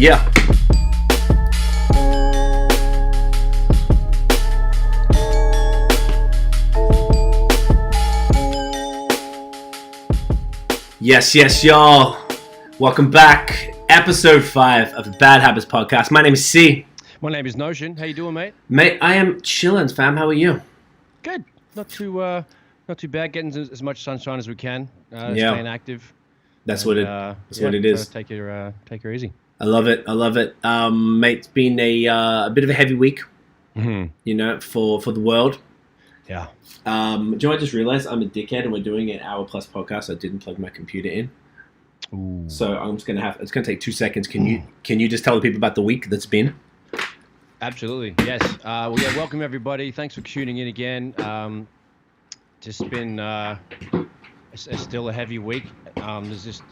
Yeah. Yes, y'all. Welcome back. Episode 5 of the Bad Habits Podcast. My name is C. My name is Notion. How you doing, mate? Mate, I am chilling, fam. How are you? Good. Not too bad. Getting as much sunshine as we can. Staying active. That's what it is. Take her easy. I love it. Mate, it's been a bit of a heavy week. Mm-hmm. You know, for the world. Yeah. Do you know, I just realized I'm a dickhead and we're doing an hour plus podcast. I didn't plug my computer in. Ooh. So I'm just it's gonna take 2 seconds. Can you just tell the people about the week that's been? Absolutely. Yes. Welcome everybody. Thanks for tuning in again. Just been still a heavy week. There's just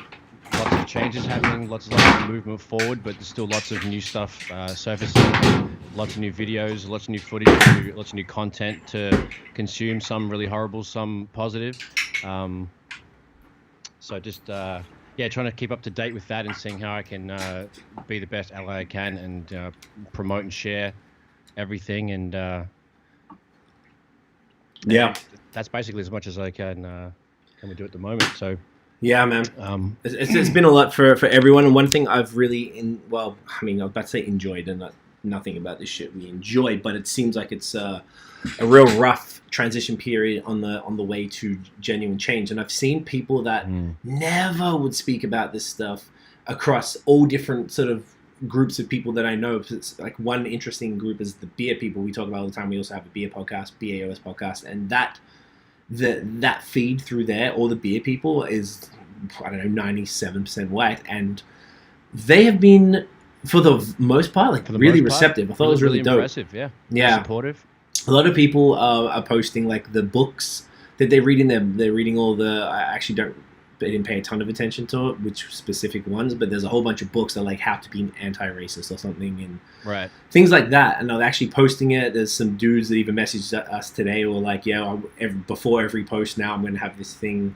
lots of changes happening, lots of movement forward, but there's still lots of new stuff surfacing, lots of new videos, lots of new footage, lots of new content to consume, some really horrible, some positive. So just, trying to keep up to date with that and seeing how I can be the best ally I can and promote and share everything. And that's basically as much as I can do at the moment. So. Yeah, man. It's been a lot for everyone, and one thing I've really I was about to say enjoyed, and nothing about this shit we enjoy, but it seems like it's a real rough transition period on the way to genuine change. And I've seen people that never would speak about this stuff across all different sort of groups of people that I know. It's like one interesting group is the beer people we talk about all the time. We also have a beer podcast, BAOS Podcast, and that feed through there, all the beer people is, 97% white, and they have been, for the most part, really receptive. I thought it was really dope. Impressive, yeah. Supportive. A lot of people are posting like the books that they're reading. They're reading all the. They didn't pay a ton of attention to it, which specific ones, but there's a whole bunch of books that like how to be anti-racist or something, and right, things like that. And they're actually posting it. There's some dudes that even messaged us today, or like, before every post now, I'm going to have this thing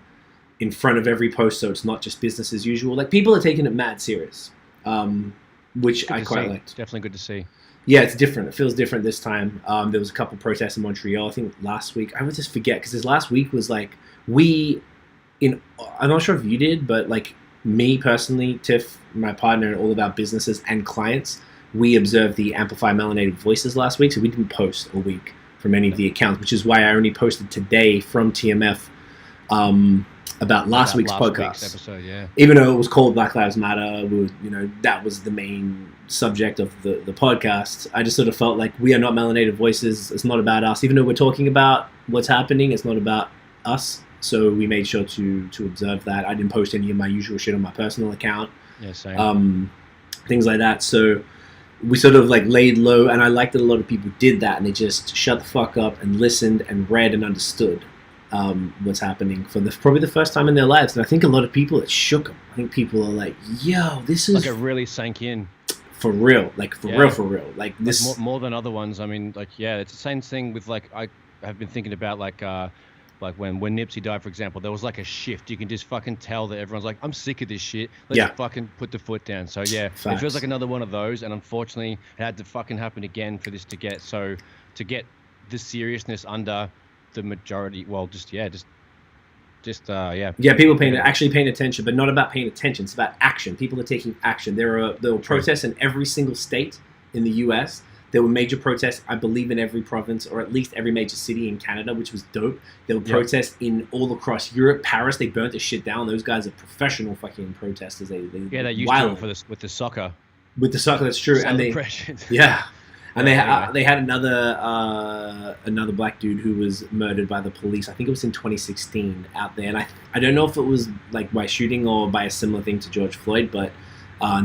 in front of every post, so it's not just business as usual. Like, people are taking it mad serious, which I quite liked. It's definitely good to see. Yeah, it's different. It feels different this time. There was a couple protests in Montreal. I think last week. I would just forget because this last week was like I'm not sure if you did, but like me personally, Tiff, my partner, and all of our businesses and clients, we observed the Amplify Melanated Voices last week, so we didn't post a week from any of the accounts, which is why I only posted today from TMF about last week's podcast. Episode, yeah. Even though it was called Black Lives Matter, that was the main subject of the podcast. I just sort of felt like we are not melanated voices. It's not about us. Even though we're talking about what's happening, it's not about us. So we made sure to observe that. I didn't post any of my usual shit on my personal account. Yeah, same. Things like that. So we sort of like laid low, and I liked that a lot of people did that, and they just shut the fuck up and listened and read and understood what's happening for probably the first time in their lives. And I think a lot of people, it shook them. I think people are like, yo, this is... Like, it really sank in. For real. Like, for real. Like, this... Like more than other ones. I mean, like, yeah, it's the same thing with, like, I have been thinking about, like when Nipsey died, for example, there was like a shift. You can just fucking tell that everyone's like, I'm sick of this shit. Let's fucking put the foot down. So yeah, Facts. It feels like another one of those. And unfortunately, it had to fucking happen again for this to get the seriousness under the majority. Well, Yeah, people actually paying attention, but not about paying attention. It's about action. People are taking action. There were protests in every single state in the U.S. There were major protests, I believe, in every province, or at least every major city in Canada, which was dope. There were protests in all across Europe. Paris, they burnt the shit down. Those guys are professional fucking protesters. They used to it with the soccer. With the soccer, that's true. And they had another black dude who was murdered by the police. I think it was in 2016 out there. And I don't know if it was like by shooting or by a similar thing to George Floyd, but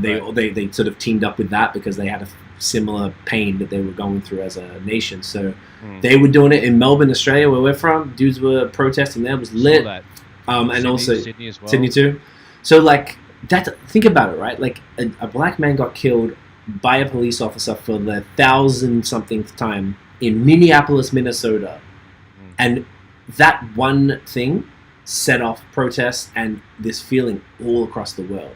they sort of teamed up with that because they had a similar pain that they were going through as a nation. So they were doing it in Melbourne, Australia, where we're from. Dudes were protesting there. It was lit. And also Sydney as well. Sydney too. So like that, think about it, right? Like a black man got killed by a police officer for the 1,000-somethingth time in Minneapolis, Minnesota. And that one thing set off protests and this feeling all across the world.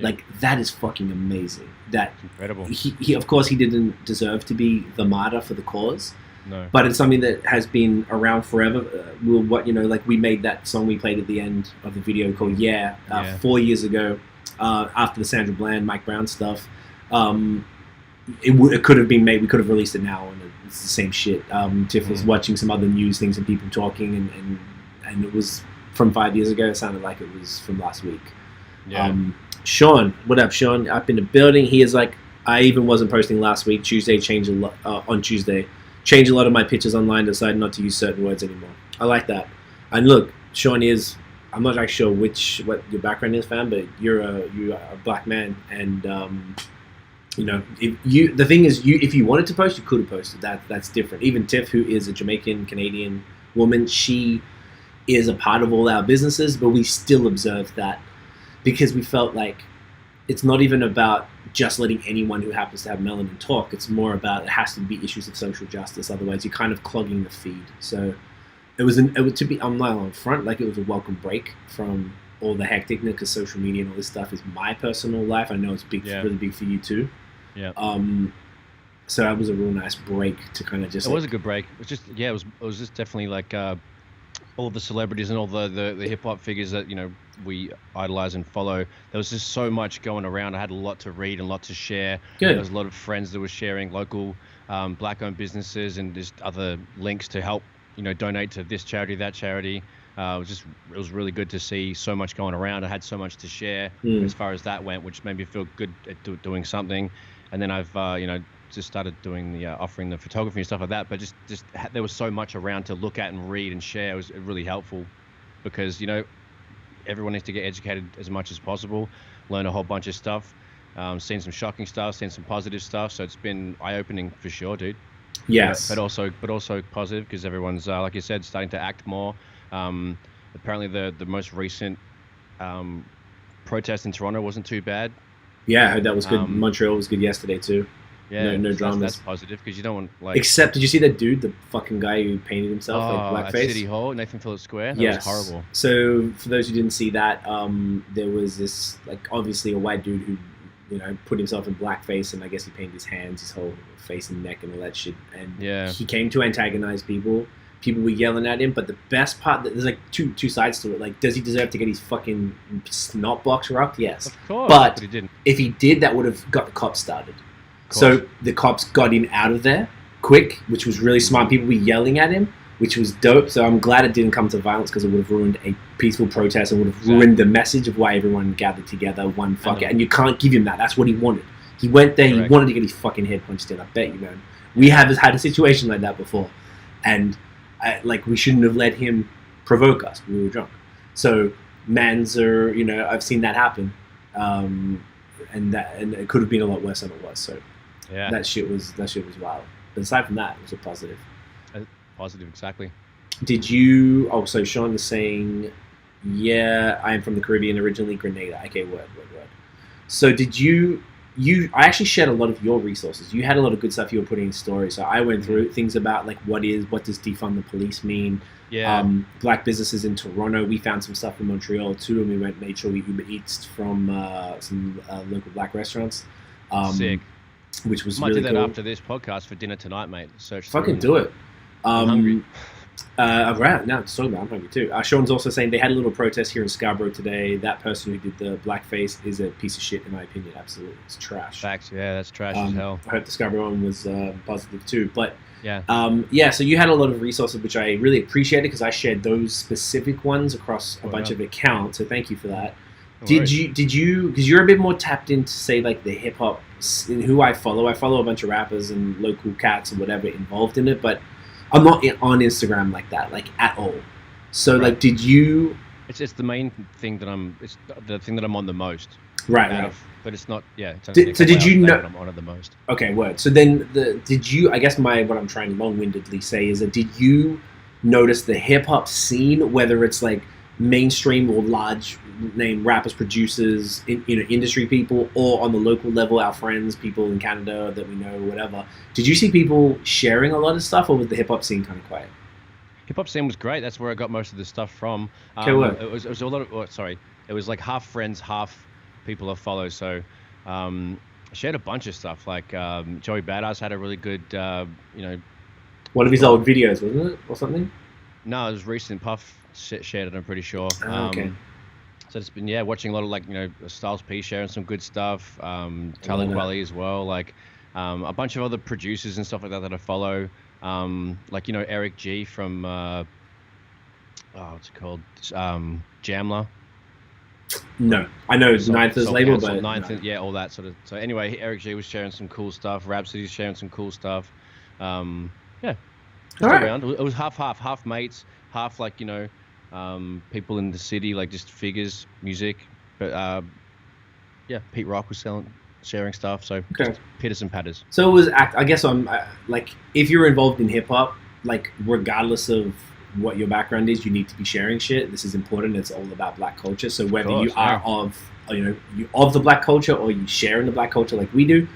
Like, that is fucking amazing. That incredible. He of course, he didn't deserve to be the martyr for the cause. No. But it's something that has been around forever. We made that song we played at the end of the video called 4 years ago, after the Sandra Bland, Mike Brown stuff. It could have been made. We could have released it now, and it's the same shit. Tiff was watching some other news things and people talking, and it was from 5 years ago. It sounded like it was from last week. Yeah. Sean, what up, Sean? Up in the building. He is like, I even wasn't posting last week. Tuesday changed a lot. On Tuesday, changed a lot of my pictures online. Decided not to use certain words anymore. I like that. And look, Sean is. I'm not actually sure what your background is, fam, but you're a black man, and the thing is, if you wanted to post, you could have posted. That's different. Even Tiff, who is a Jamaican Canadian woman, she is a part of all our businesses, but we still observed that because we felt like it's not even about just letting anyone who happens to have melanin talk. It's more about, it has to be issues of social justice. Otherwise, you're kind of clogging the feed. So I'm not on front, like, it was a welcome break from all the hecticness, because social media and all this stuff is my personal life. I know it's really big for you too. Yeah. So that was a real nice break to kind of just. It was a good break. It was just it was just definitely like all the celebrities and all the hip hop figures that we idolize and follow. There was just so much going around. I had a lot to read and a lot to share. Good. There was a lot of friends that were sharing local black-owned businesses and just other links to help donate to this charity, that charity. It was really good to see so much going around. I had so much to share as far as that went, which made me feel good at doing something. And then I've just started doing the offering the photography and stuff like that. But just there was so much around to look at and read and share. It was really helpful because everyone needs to get educated as much as possible, learn a whole bunch of stuff, seen some shocking stuff, seen some positive stuff. So it's been eye-opening for sure, dude. Yes. But also positive because everyone's like you said, starting to act more. Apparently the most recent protest in Toronto wasn't too bad. Yeah, I heard that was good. Montreal was good yesterday too. Yeah, no dramas. That's positive because you don't want Except, did you see that dude, the fucking guy who painted himself like blackface? At City Hall, Nathan Phillips Square. That was horrible. So for those who didn't see that, there was this obviously a white dude who put himself in blackface, and I guess he painted his hands, his whole face and neck and all that shit. And he came to antagonize people. People were yelling at him, but the best part, there's two sides to it. Like, does he deserve to get his fucking snot box rocked? Yes. Of course. But he didn't. If he did, that would have got the cops started. So the cops got him out of there quick, which was really smart. People were yelling at him, which was dope. So I'm glad it didn't come to violence because it would have ruined a peaceful protest and would have ruined the message of why everyone gathered together, one fucker. And you can't give him that. That's what he wanted. He went there, He wanted to get his fucking head punched in. I bet you, man. We have had a situation like that before. And we shouldn't have let him provoke us. We were drunk. So I've seen that happen. And it could have been a lot worse than it was. So that shit was wild. But aside from that, it was a positive. Positive, exactly. Did you? Oh, so Sean is saying, I am from the Caribbean originally, Grenada. Okay, word. So did you? I actually shared a lot of your resources. You had a lot of good stuff you were putting in stories. So I went through things about what does defund the police mean? Yeah. Black businesses in Toronto. We found some stuff in Montreal too, and we made sure we Uber Eats from some local black restaurants. Sick. Which was really really do that cool. after this podcast for dinner tonight, mate. Fucking do it. I'm hungry. Now it's talking about. I'm hungry too. Sean's also saying they had a little protest here in Scarborough today. That person who did the blackface is a piece of shit, in my opinion. Absolutely, it's trash. Facts. Yeah, that's trash as hell. I hope the Scarborough one was positive too. But yeah. So you had a lot of resources, which I really appreciated because I shared those specific ones across a bunch of accounts. So thank you for that. Did you? Because you're a bit more tapped into, say, the hip hop, who I follow. I follow a bunch of rappers and local cats and whatever involved in it, but I'm not on Instagram like that, at all. So, did you? It's the main thing that it's the thing that I'm on the most. Right. But it's not. Yeah. So did you know? I'm on it the most. Okay, word. So then, did you? I guess what I'm trying to long-windedly say is that did you notice the hip hop scene, whether it's mainstream or large name rappers, producers, industry people, or on the local level, our friends, people in Canada that we know, whatever. Did you see people sharing a lot of stuff, or was the hip hop scene kind of quiet? Hip hop scene was great. That's where I got most of the stuff from. Okay, what? It was a lot of. It was half friends, half people I follow. So I shared a bunch of stuff. Like Joey Badass had a really good, one of his old videos, wasn't it, or something? No, it was recent. Puff shared it, I'm pretty sure. Okay. So it's been watching a lot of Styles P sharing some good stuff. Tyler Quelly as well. Like a bunch of other producers and stuff like that I follow. Eric G from what's it called? Jamla. No, I know Ninth's label, but Ninth, all that sort of. So anyway, Eric G was sharing some cool stuff. Rhapsody's sharing some cool stuff. Just around. It was half mates, half people in the city, like just figures, music. But Pete Rock was sharing stuff. So just pitters and patters. So it was. I guess I'm if you're involved in hip hop, like regardless of what your background is, you need to be sharing shit. This is important. It's all about black culture. So whether you are of the black culture or you share in the black culture like we do,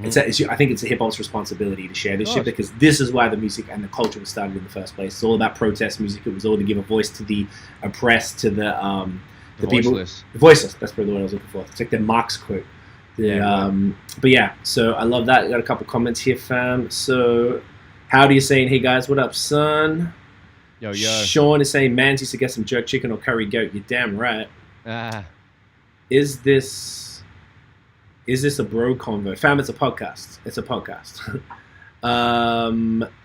I think it's a hip hop's responsibility to share this shit, because this is why the music and the culture was started in the first place. It's all about protest music. It was all to give a voice to the oppressed, to the voiceless. The voiceless. That's probably what I was looking for. It's like the Marx quote. But yeah, so I love that. I got a couple comments here, fam. So Howdy is saying, hey guys, what up, son? Yo. Sean is saying, Mans used to get some jerk chicken or curry goat. You're damn right. Is this a bro convo? Fam, it's a podcast. It's a podcast.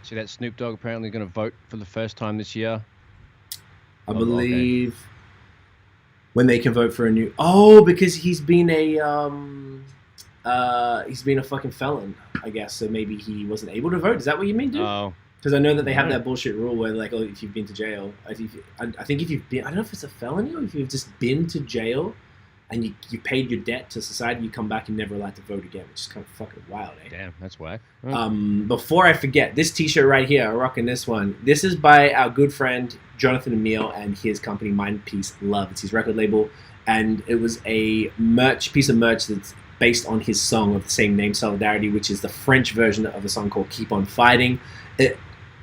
See that Snoop Dogg apparently going to vote for the first time this year? I believe when they can vote for a new... because he's been a fucking felon, I guess. So maybe he wasn't able to vote. Is that what you mean, dude? Oh. Because I know that they have that bullshit rule where, like, if you've been to jail, I think if you've been, I don't know if it's a felony or if you've just been to jail and you paid your debt to society, you come back and never allowed to vote again, which is kind of fucking wild, eh? Damn, that's whack. Before I forget, this t-shirt right here, I'm rocking this one. This is by our good friend Jonathan Emile and his company Mind Peace Love. It's his record label, and it was a piece of merch that's based on his song of the same name, Solidarity, which is the French version of a song called Keep On Fighting. It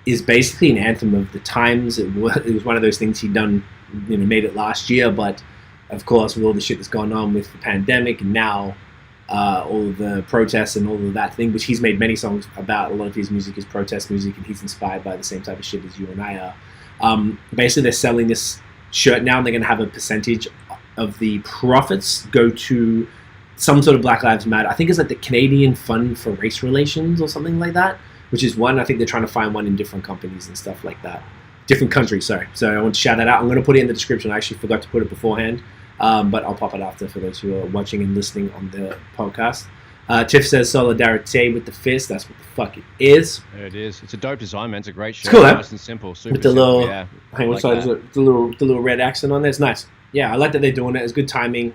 is basically an anthem of the times. It was one of those things he'd done, made it last year, but of course with all the shit that's gone on with the pandemic and now all of the protests and all of that thing, which he's made many songs about. A lot of his music is protest music, and he's inspired by the same type of shit as you and I are. Basically, they're selling this shirt now, and they're going to have a percentage of the profits go to some sort of Black Lives Matter. I think it's like the Canadian Fund for Race Relations or something like that, which is one. I think they're trying to find one in different companies and stuff like that. Different countries, sorry. So I want to shout that out. I'm going to put it in the description. I actually forgot to put it beforehand, but I'll pop it after for those who are watching and listening on the podcast. Tiff says solidarity with the fist. That's what the fuck it is. There it is. It's a dope design, man. It's a great shirt. It's cool, nice and simple. Super with the simple. little, yeah. hang on, sorry, the little red accent on there. It's nice. Yeah, I like that they're doing it. It's good timing.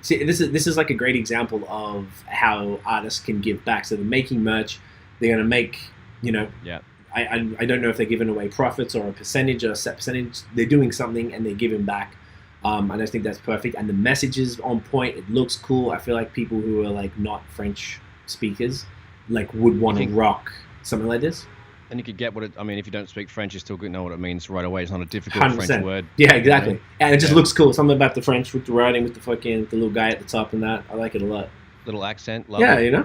See, this is like a great example of how artists can give back. So they're making merch. They're gonna make, Yeah. I don't know if they're giving away profits or a percentage or a set percentage. They're doing something and they're giving back. And I think that's perfect. And the message is on point. It looks cool. I feel like people who are like not French speakers would want to rock something like this. And you could get if you don't speak French, you still know what it means right away. It's not a difficult 100%. French word. Yeah, exactly. And it just looks cool. Something about the French with the writing, with the little guy at the top and that. I like it a lot. Little accent. Love yeah, it.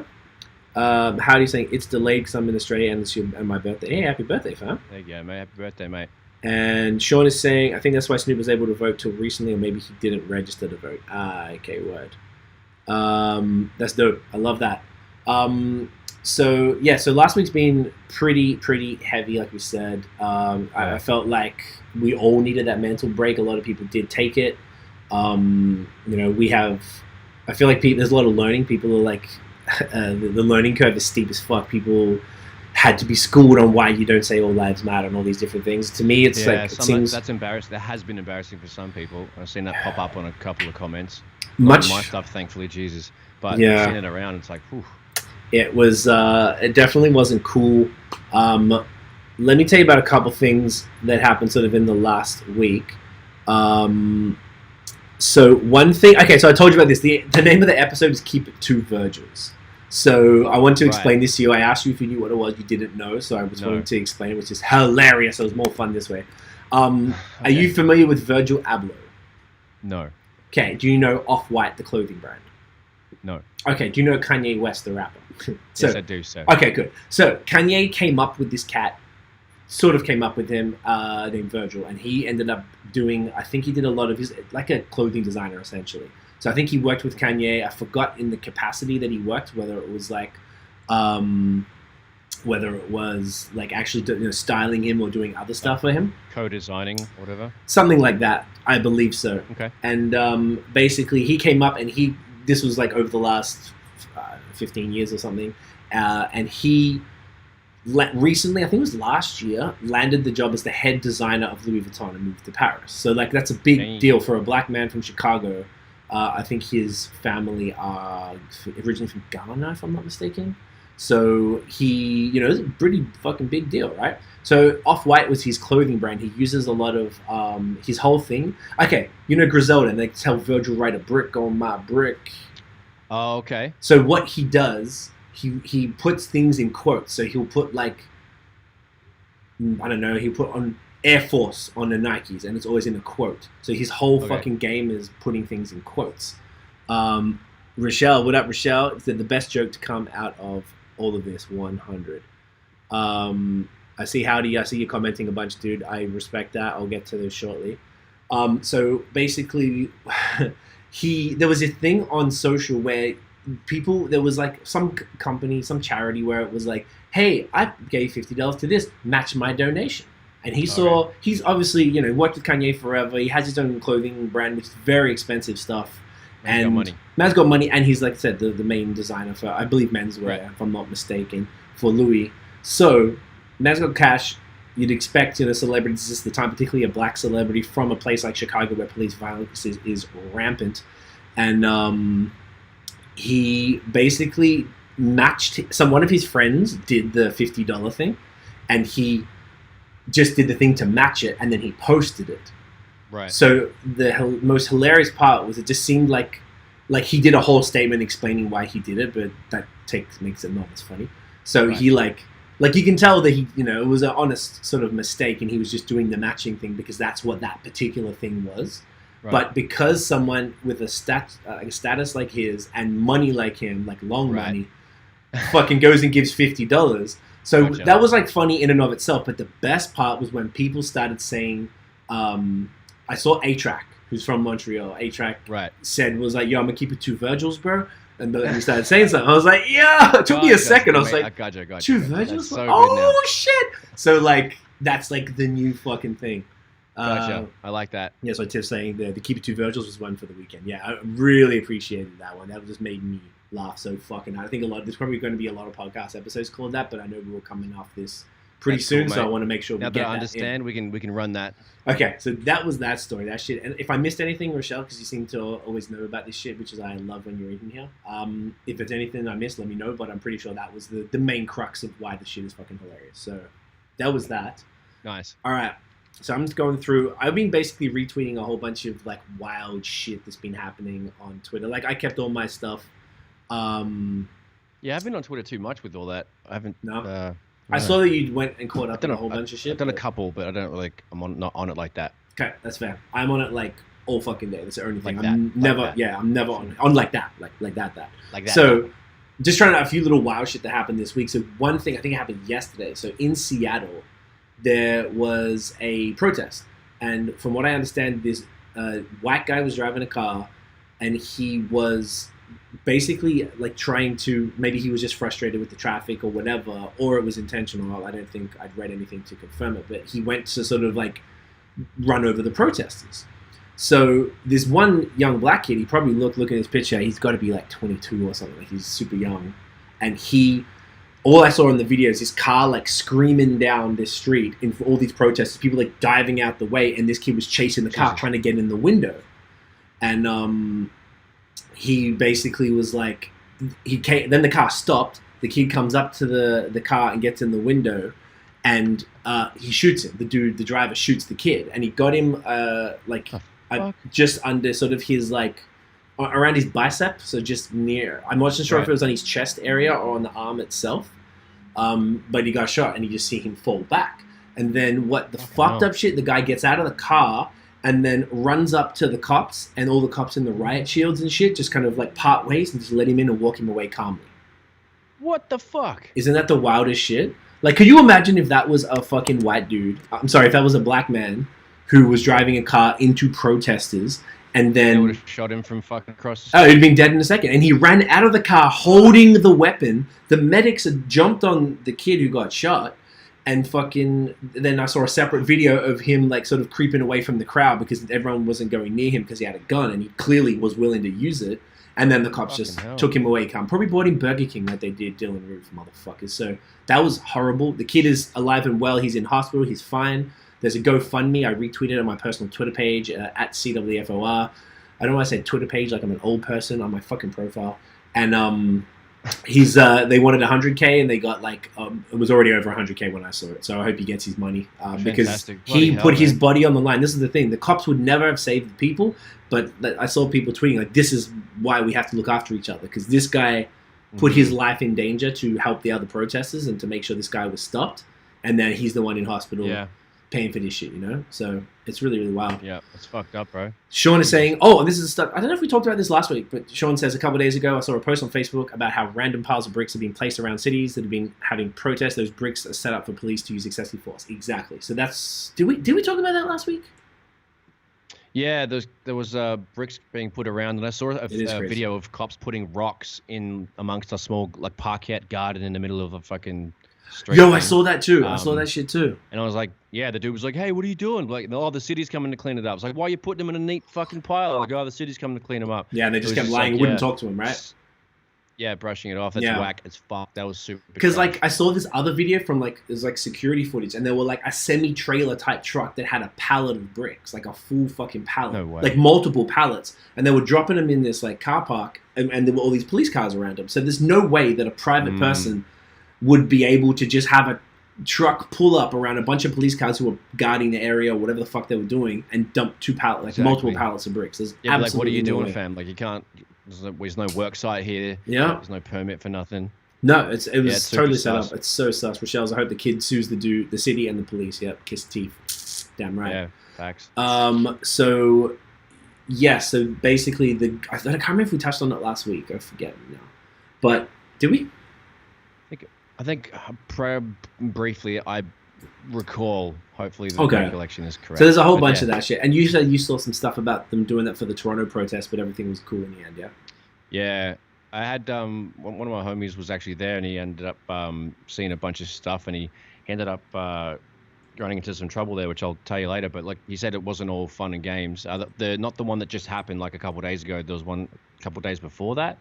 How do you saying it's delayed because I'm in Australia and it's my birthday? Hey, happy birthday, fam. There you go, mate. Happy birthday, mate. And Sean is saying, I think that's why Snoop was able to vote till recently, or maybe he didn't register to vote. Okay, word. That's dope. I love that. So last week's been pretty heavy, like we said. I felt like we all needed that mental break. A lot of people did take it. I feel like there's a lot of learning. People are like, the learning curve is steep as fuck. People had to be schooled on why you don't say all lives matter and all these different things. To me, it's it seems that's embarrassing. That has been embarrassing for some people. I've seen that pop up on a couple of comments. Much my stuff, thankfully, Jesus. But I've seen it around. It's like, whew. It was. It definitely wasn't cool. Let me tell you about a couple things that happened sort of in the last week. So one thing. Okay, so I told you about this. The name of the episode is "Keep It to Virgils." So I want to explain this to you. I asked you if you knew what it was. You didn't know, so I was going to explain it, which is hilarious. It was more fun this way. Okay. Are you familiar with Virgil Abloh? No. Okay. Do you know Off-White, the clothing brand? No. Okay, do you know Kanye West, the rapper? Yes, I do, sir. Okay, good. So Kanye came up with this cat, sort of came up with him, named Virgil, and he ended up doing, I think he did a lot of his, like a clothing designer, essentially. So I think he worked with Kanye. I forgot in the capacity that he worked, whether it was like actually styling him or doing other stuff for him. Co-designing, whatever. Something like that, I believe so. Okay. And basically he came up and this was like over the last 15 years or something, and he recently, I think it was last year, landed the job as the head designer of Louis Vuitton and moved to Paris. So like that's a big deal for a black man from Chicago. I think his family are originally from Ghana, if I'm not mistaken. So he, it's a pretty fucking big deal, right? So Off-White was his clothing brand. He uses a lot of his whole thing. Okay, Griselda, and they tell Virgil, write a brick on my brick. Oh, okay. So what he does, he puts things in quotes. So he'll put he'll put on Air Force on the Nikes, and it's always in a quote. So his whole fucking game is putting things in quotes. Rochelle, what up, Rochelle? Said the best joke to come out of all of this, 100. I see Howdy. I see you commenting a bunch, dude. I respect that. I'll get to those shortly. So basically, there was a thing on social where there was like some company, some charity where it was like, hey, I gave $50 to this, match my donation. And he's obviously, worked with Kanye forever. He has his own clothing brand, which is very expensive stuff. Man's got money, and he's, like I said, the main designer for, I believe, menswear, if I'm not mistaken, for Louis. So, man's got cash. You'd expect, celebrities at the time, particularly a black celebrity from a place like Chicago where police violence is rampant. And he basically matched, one of his friends did the $50 thing, and he just did the thing to match it, and then he posted it. Right. So the most hilarious part was it just seemed like he did a whole statement explaining why he did it, but that makes it not as funny. So he like you can tell that he, it was an honest sort of mistake, and he was just doing the matching thing because that's what that particular thing was. Right. But because someone with a status like his and money like him, like long money, fucking goes and gives $50. So that was like funny in and of itself. But the best part was when people started saying, I saw A-Track, who's from Montreal. A-Track was like, yo, I'm going to keep it 2 Virgils, bro. And then he started saying something. I was like, yeah, it took me a second. I was like, I got you. 2 Virgils? So oh, shit. So, like, that's like the new fucking thing. Gotcha. I like that. Yeah, so Tiff's saying the Keep It 2 Virgils was one for the weekend. Yeah, I really appreciated that one. That just made me laugh so fucking hard. I think there's probably going to be a lot of podcast episodes called that, but I know we were coming off this pretty soon, so I want to make sure we get that in. Now that I understand, we can run that. Okay, so that was that story, that shit. And if I missed anything, Rochelle, because you seem to always know about this shit, which is I love when you're in here. If there's anything I missed, let me know, but I'm pretty sure that was the main crux of why the shit is fucking hilarious. So that was that. Nice. All right. So I'm just going through. I've been basically retweeting a whole bunch of like wild shit that's been happening on Twitter. Like I kept all my stuff. Yeah, I've been on Twitter too much with all that. I haven't. No. I saw that you went and caught up on a whole bunch of shit. I've done a couple, but I don't I'm not on it like that. Okay, that's fair. I'm on it like all fucking day. That's the only thing. Like I'm that, never. like that. Yeah, I'm never on like that. Like that. Like that. So, just trying to a few little wild shit that happened this week. So one thing I think happened yesterday. So in Seattle, there was a protest. And from what I understand, this white guy was driving a car, and he was basically like trying to, maybe he was just frustrated with the traffic or whatever, or it was intentional. I don't think I'd read anything to confirm it, but he went to sort of like run over the protesters. So this one young black kid, he probably looking at his picture, he's got to be like 22 or something, like he's super young. And all I saw in the video is his car like screaming down this street in all these protesters, people like diving out the way, and this kid was chasing the car, trying to get in the window. And he basically was like, then the car stopped, the kid comes up to the car and gets in the window, and he shoots him. The driver shoots the kid, and he got him just under sort of his like, around his bicep, so just near. I'm not sure if it was on his chest area or on the arm itself, but he got shot, and you just see him fall back. And then what the fucked up shit? The guy gets out of the car, and then runs up to the cops and all the cops in the riot shields and shit just kind of like part ways and just let him in and walk him away calmly. What the fuck? Isn't that the wildest shit? Like, could you imagine if that was a fucking white dude? I'm sorry, if that was a black man who was driving a car into protesters and then... They would have shot him from fucking across the street. Oh, he'd been dead in a second. And he ran out of the car holding the weapon. The medics had jumped on the kid who got shot. And fucking... Then I saw a separate video of him, like, sort of creeping away from the crowd because everyone wasn't going near him because he had a gun. And he clearly was willing to use it. And then the cops Fucking just hell. took him away. Probably bought him Burger King like they did Dylan Roof, motherfuckers. So that was horrible. The kid is alive and well. He's in hospital. He's fine. There's a GoFundMe. I retweeted it on my personal Twitter page, at CWFOR. I don't want to say Twitter page like I'm an old person on my fucking profile. And he's they wanted 100K and they got like it was already over 100K when I saw it. So I hope he gets his money because Fantastic. he Bloody hell, put his man. body on the line. This is the thing. The cops would never have saved the people, but I saw people tweeting like, this is why we have to look after each other because this guy put his life in danger to help the other protesters and to make sure this guy was stopped. And then he's the one in hospital. Yeah. Paying for this shit, you know? So it's really, really wild. Yeah, it's fucked up, bro. Sean is saying, oh, this is stuff. I don't know if we talked about this last week, but Sean says a couple of days ago, I saw a post on Facebook about how random piles of bricks have been placed around cities that have been having protests. Those bricks are set up for police to use excessive force. Exactly. So that's, did we talk about that last week? Yeah, there was bricks being put around, and I saw a crazy. video of cops putting rocks in amongst a small like parquet garden in the middle of a fucking street. Yo, thing. I saw that too. I saw that shit too. And I was like, yeah, the dude was like, hey, what are you doing? Like, oh, the city's coming to clean it up. It's like, why are you putting them in a neat fucking pile? Like, oh, the city's coming to clean them up. Yeah, and they just It was kept just lying. like, Wouldn't yeah. talk to him, right? Yeah, brushing it off. That's Yeah. whack as fuck. That was super. Because trash. like I saw this other video from like there's like security footage, and there were like a semi-trailer type truck that had a pallet of bricks, like a full fucking pallet, No way. like multiple pallets, and they were dropping them in this like car park, and there were all these police cars around them. So there's no way that a private person would be able to just have a truck pull up around a bunch of police cars who were guarding the area or whatever the fuck they were doing and dump multiple pallets of bricks. There's yeah, but, like, what are you absolutely no doing, way. fam? Like, you can't. There's no work site here. Yeah. There's no permit for nothing. No, it was it's super totally set sus. up. It's so sus. Rochelle's, I hope the kid sues the city and the police. Yep, kiss teeth. Damn right. Yeah, facts. So, yeah, so basically, I can't remember if we touched on it last week. I forget now. But, did we? I think briefly, I recall, hopefully the Okay. recollection is correct. So there's a whole But bunch yeah. of that shit. And you said you saw some stuff about them doing that for the Toronto protest, but everything was cool in the end, yeah? Yeah, I had one of my homies was actually there, and he ended up seeing a bunch of stuff, and he ended up running into some trouble there, which I'll tell you later. But like he said, it wasn't all fun and games. The not the one that just happened like a couple of days ago. There was one a couple of days before that.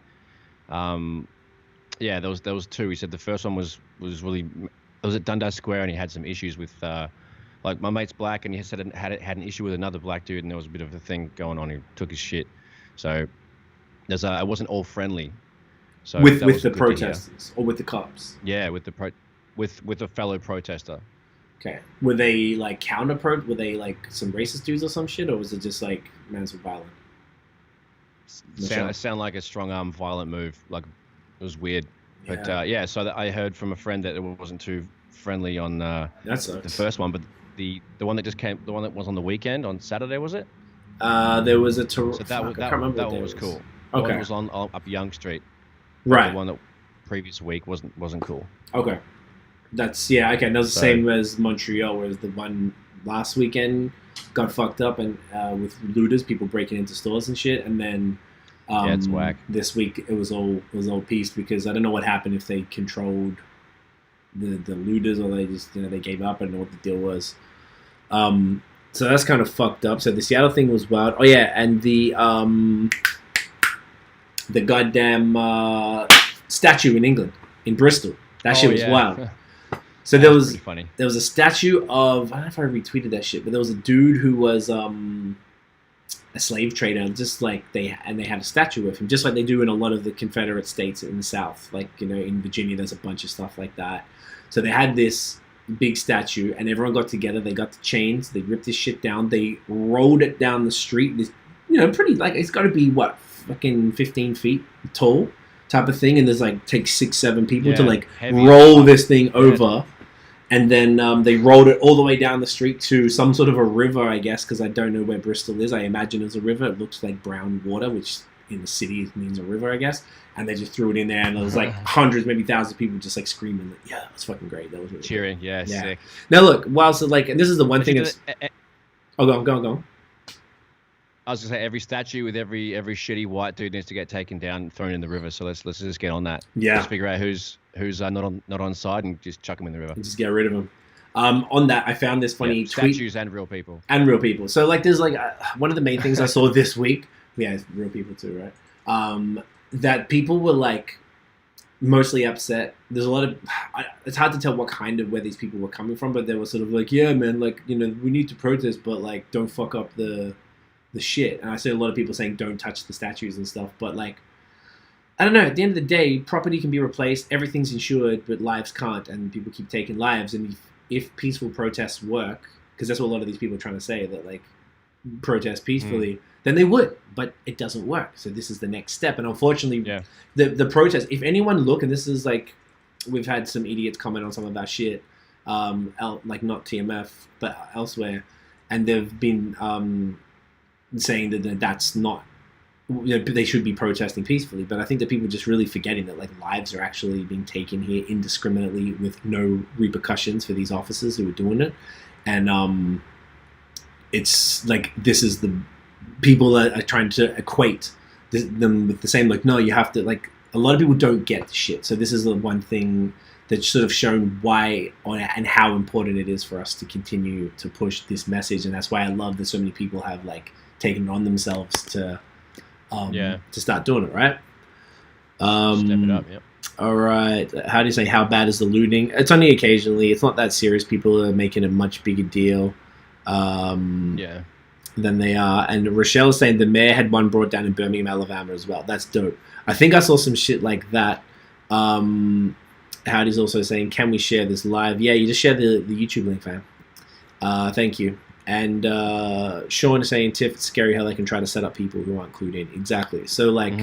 Yeah, there was two. He said the first one was really. It was at Dundas Square, and he had some issues with like my mate's black, and he said it had an issue with another black dude, and there was a bit of a thing going on. He took his shit, so there's it wasn't all friendly. So With that was the good to hear. protesters or with the cops? Yeah, with a fellow protester. Okay. Were they like were they like some racist dudes or some shit, or was it just like man's were violent? Sound like a strong arm violent move. Like it was weird. But Yeah. yeah, so I heard from a friend that it wasn't too friendly on That the sucks. first one, but the one that was on the weekend on Saturday, was it? There was a So that one was cool. The Okay. one was on up Young Street. Right. The one that previous week wasn't cool. Okay. That's okay. That was the So- same as Montreal, whereas the one last weekend got fucked up and with looters, people breaking into stores and shit, and then Yeah, it's whack. this week it was all peace because I don't know what happened if they controlled the looters or they just they gave up. I don't know what the deal was. So that's kind of fucked up. So the Seattle thing was wild. Oh yeah, and the goddamn statue in England, in Bristol. That shit was wild. So That there was was pretty funny. there was a statue of, I don't know if I retweeted that shit, but there was a dude who was a slave trader, just like they had a statue of him, just like they do in a lot of the Confederate states in the South. Like, in Virginia, there's a bunch of stuff like that. So they had this big statue, and everyone got together. They got the chains. They ripped this shit down. They rolled it down the street. This, pretty, like, it's got to be, what, fucking 15 feet tall type of thing. And there's, like, takes 6-7 people to, Yeah, like, heavy roll as this thing over. And then they rolled it all the way down the street to some sort of a river, I guess, because I don't know where Bristol is. I imagine it's a river. It looks like brown water, which in the city means a river, I guess. And they just threw it in there, and there was like hundreds, maybe thousands of people just like screaming. Like, yeah, that was fucking great. That was really cheering. cool. Yeah, sick. Now look, whilst like, and this is the one thing that's... Oh, go on. I was gonna say every statue with every shitty white dude needs to get taken down and thrown in the river. So let's just get on that. Yeah. Let's figure out who's not on side and just chuck them in the river. And just get rid of them. On that, I found this funny tweet. Statues and real people. So like, there's like one of the main things I saw this week. Yeah, real people too, right? That people were like mostly upset. There's a lot of... it's hard to tell what kind of where these people were coming from, but they were sort of like, yeah, man, like, you know, we need to protest, but like, don't fuck up the shit. And I see a lot of people saying don't touch the statues and stuff, but like, I don't know, at the end of the day, property can be replaced, everything's insured, but lives can't, and people keep taking lives. And if peaceful protests work, because that's what a lot of these people are trying to say, that like, protest peacefully, then they would, but it doesn't work. So this is the next step. And unfortunately, the protest, if anyone look, and this is like, we've had some idiots comment on some of our shit, like not TMF, but elsewhere, and they've been saying that that's not, you know, they should be protesting peacefully. But I think that people are just really forgetting that like lives are actually being taken here indiscriminately with no repercussions for these officers who are doing it. And it's like, this is the people that are trying to equate them with the same, like, no, you have to, like, a lot of people don't get the shit. So this is the one thing that's sort of shown why and how important it is for us to continue to push this message. And that's why I love that so many people have like taken it on themselves to start doing it, right? Step it up, yeah. All right. How do you say, how bad is the looting? It's only occasionally. It's not that serious. People are making a much bigger deal than they are. And Rochelle is saying the mayor had one brought down in Birmingham, Alabama as well. That's dope. I think I saw some shit like that. Howdy's also saying, can we share this live? Yeah, you just share the YouTube link, fam. Thank you. And Sean is saying, Tiff, it's scary how they can try to set up people who aren't clued in. Exactly. So, like,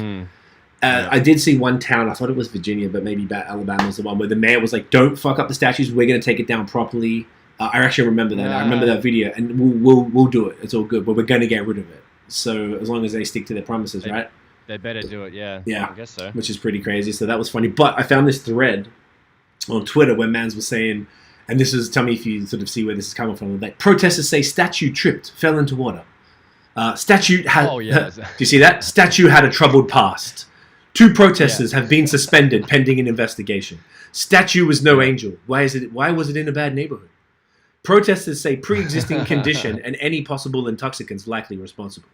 I did see one town, I thought it was Virginia, but maybe Alabama was the one, where the mayor was like, don't fuck up the statues, we're going to take it down properly. I actually remember that. I remember that video, and we'll do it. It's all good, but we're going to get rid of it. So as long as they stick to their promises, right? They better do it, yeah. Yeah, I guess so. Which is pretty crazy. So that was funny. But I found this thread on Twitter where mans was saying, and this is, tell me if you sort of see where this is coming from, like, protesters say statue tripped, fell into water. Statue had... Oh, yeah. Do you see that? Statue had a troubled past. 2 protesters have been suspended pending an investigation. Statue was no angel. Why was it in a bad neighborhood? Protesters say pre-existing condition and any possible intoxicants likely responsible.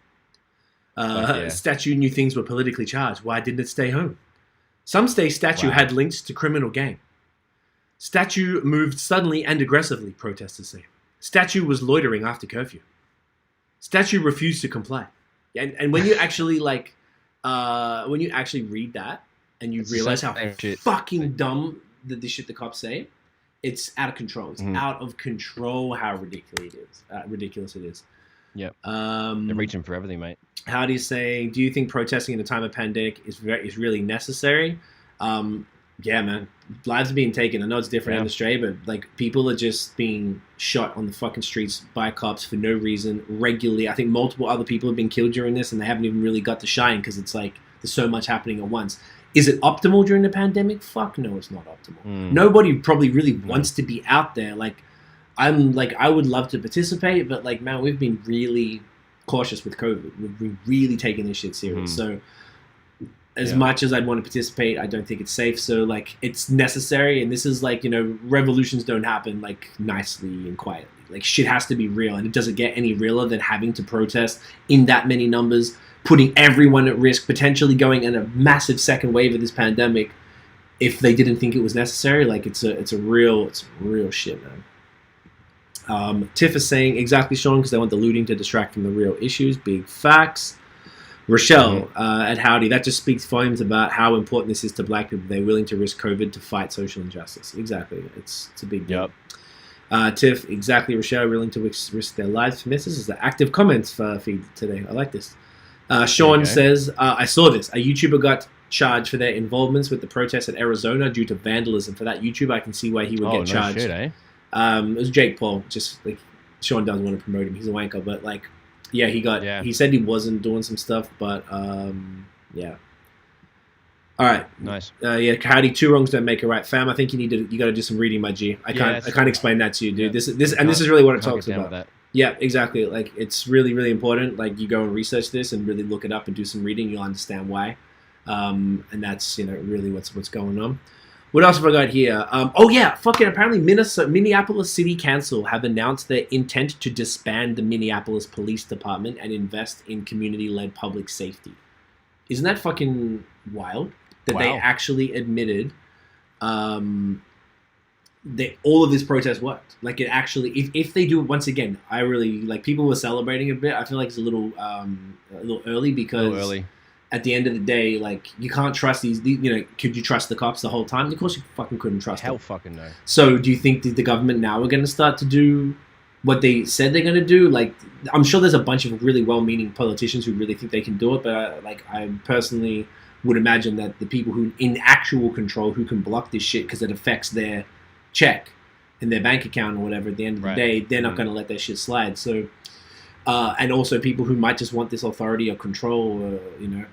Statue knew things were politically charged. Why didn't it stay home? Some say statue had links to criminal gang. Statue moved suddenly and aggressively, protesters say. Statue was loitering after curfew. Statue refused to comply. And when you actually when you actually read that and you realize how fucking dumb the shit the cops say, it's out of control. It's out of control how ridiculous it is. Yep. They're reaching for everything, mate. How do you say, do you think protesting in a time of pandemic is really necessary? Yeah, man. Lives are being taken. I know it's different in Australia, but like, people are just being shot on the fucking streets by cops for no reason regularly. I think multiple other people have been killed during this, and they haven't even really got to shine because it's like there's so much happening at once. Is it optimal during the pandemic? Fuck no, it's not optimal. Nobody probably really wants to be out there. Like, I would love to participate, but like, man, we've been really cautious with COVID. We've been really taking this shit serious. So as much as I'd want to participate, I don't think it's safe. So like, it's necessary. And this is like, you know, revolutions don't happen like nicely and quietly. Like, shit has to be real, and it doesn't get any realer than having to protest in that many numbers, putting everyone at risk, potentially going in a massive second wave of this pandemic if they didn't think it was necessary. Like, it's real shit, man. Tiff is saying, exactly, Sean, because they want the looting to distract from the real issues. Big facts. Rochelle at Howdy, that just speaks volumes about how important this is to black people. They're willing to risk COVID to fight social injustice. Exactly. It's a big deal. Tiff, exactly, Rochelle, willing to risk their lives for this. This is the active comments feed today. I like this. Sean says, I saw this. A YouTuber got charged for their involvements with the protests in Arizona due to vandalism. For that YouTuber, I can see why he would get charged. Shit, eh? It was Jake Paul. Just like Sean doesn't want to promote him. He's a wanker, but like, yeah, he said he wasn't doing some stuff, but yeah. All right. Nice. Yeah, Howdy, 2 wrongs don't make a right, fam. I think you got to do some reading, my G. I can't explain that to you, dude. This is really what it talks about. Yeah, exactly. Like, it's really, really important. Like, you go and research this and really look it up and do some reading. You'll understand why. And that's, really what's going on. What else have I got here? Apparently Minneapolis City Council have announced their intent to disband the Minneapolis Police Department and invest in community-led public safety. Isn't that fucking wild? That they actually admitted that all of this protest worked. Like, it actually, if they do it once again, I really, like, people were celebrating a bit. I feel like it's a little early because at the end of the day, like, you can't trust these, could you trust the cops the whole time? Of course you fucking couldn't trust them. Hell fucking no. So do you think that the government now are going to start to do what they said they're going to do? Like, I'm sure there's a bunch of really well-meaning politicians who really think they can do it, but I personally would imagine that the people who in actual control who can block this shit because it affects their check and their bank account or whatever at the end of the day, they're not going to let that shit slide. So and also people who might just want this authority or control,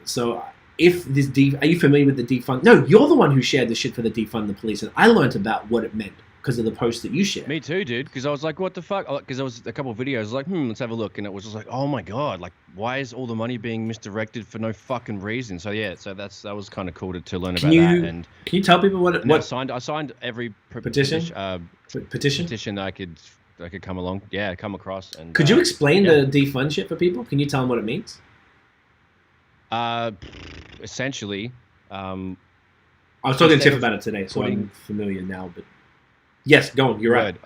so if this are you familiar with the defund? No, you're the one who shared the shit for the defund the police, and I learned about what it meant because of the post that you shared. Me too, dude. Because I was like, what the fuck? Because there was a couple of videos like, let's have a look. And it was just like, oh my God, like, why is all the money being misdirected for no fucking reason? So yeah, that was kind of cool to learn about that. And can you tell people what I signed every petition that I could come across. And could you explain the defund shit for people? Can you tell them what it means? Essentially, I was talking to Tiff about it today, so I'm familiar now, but yes, go on. You're right.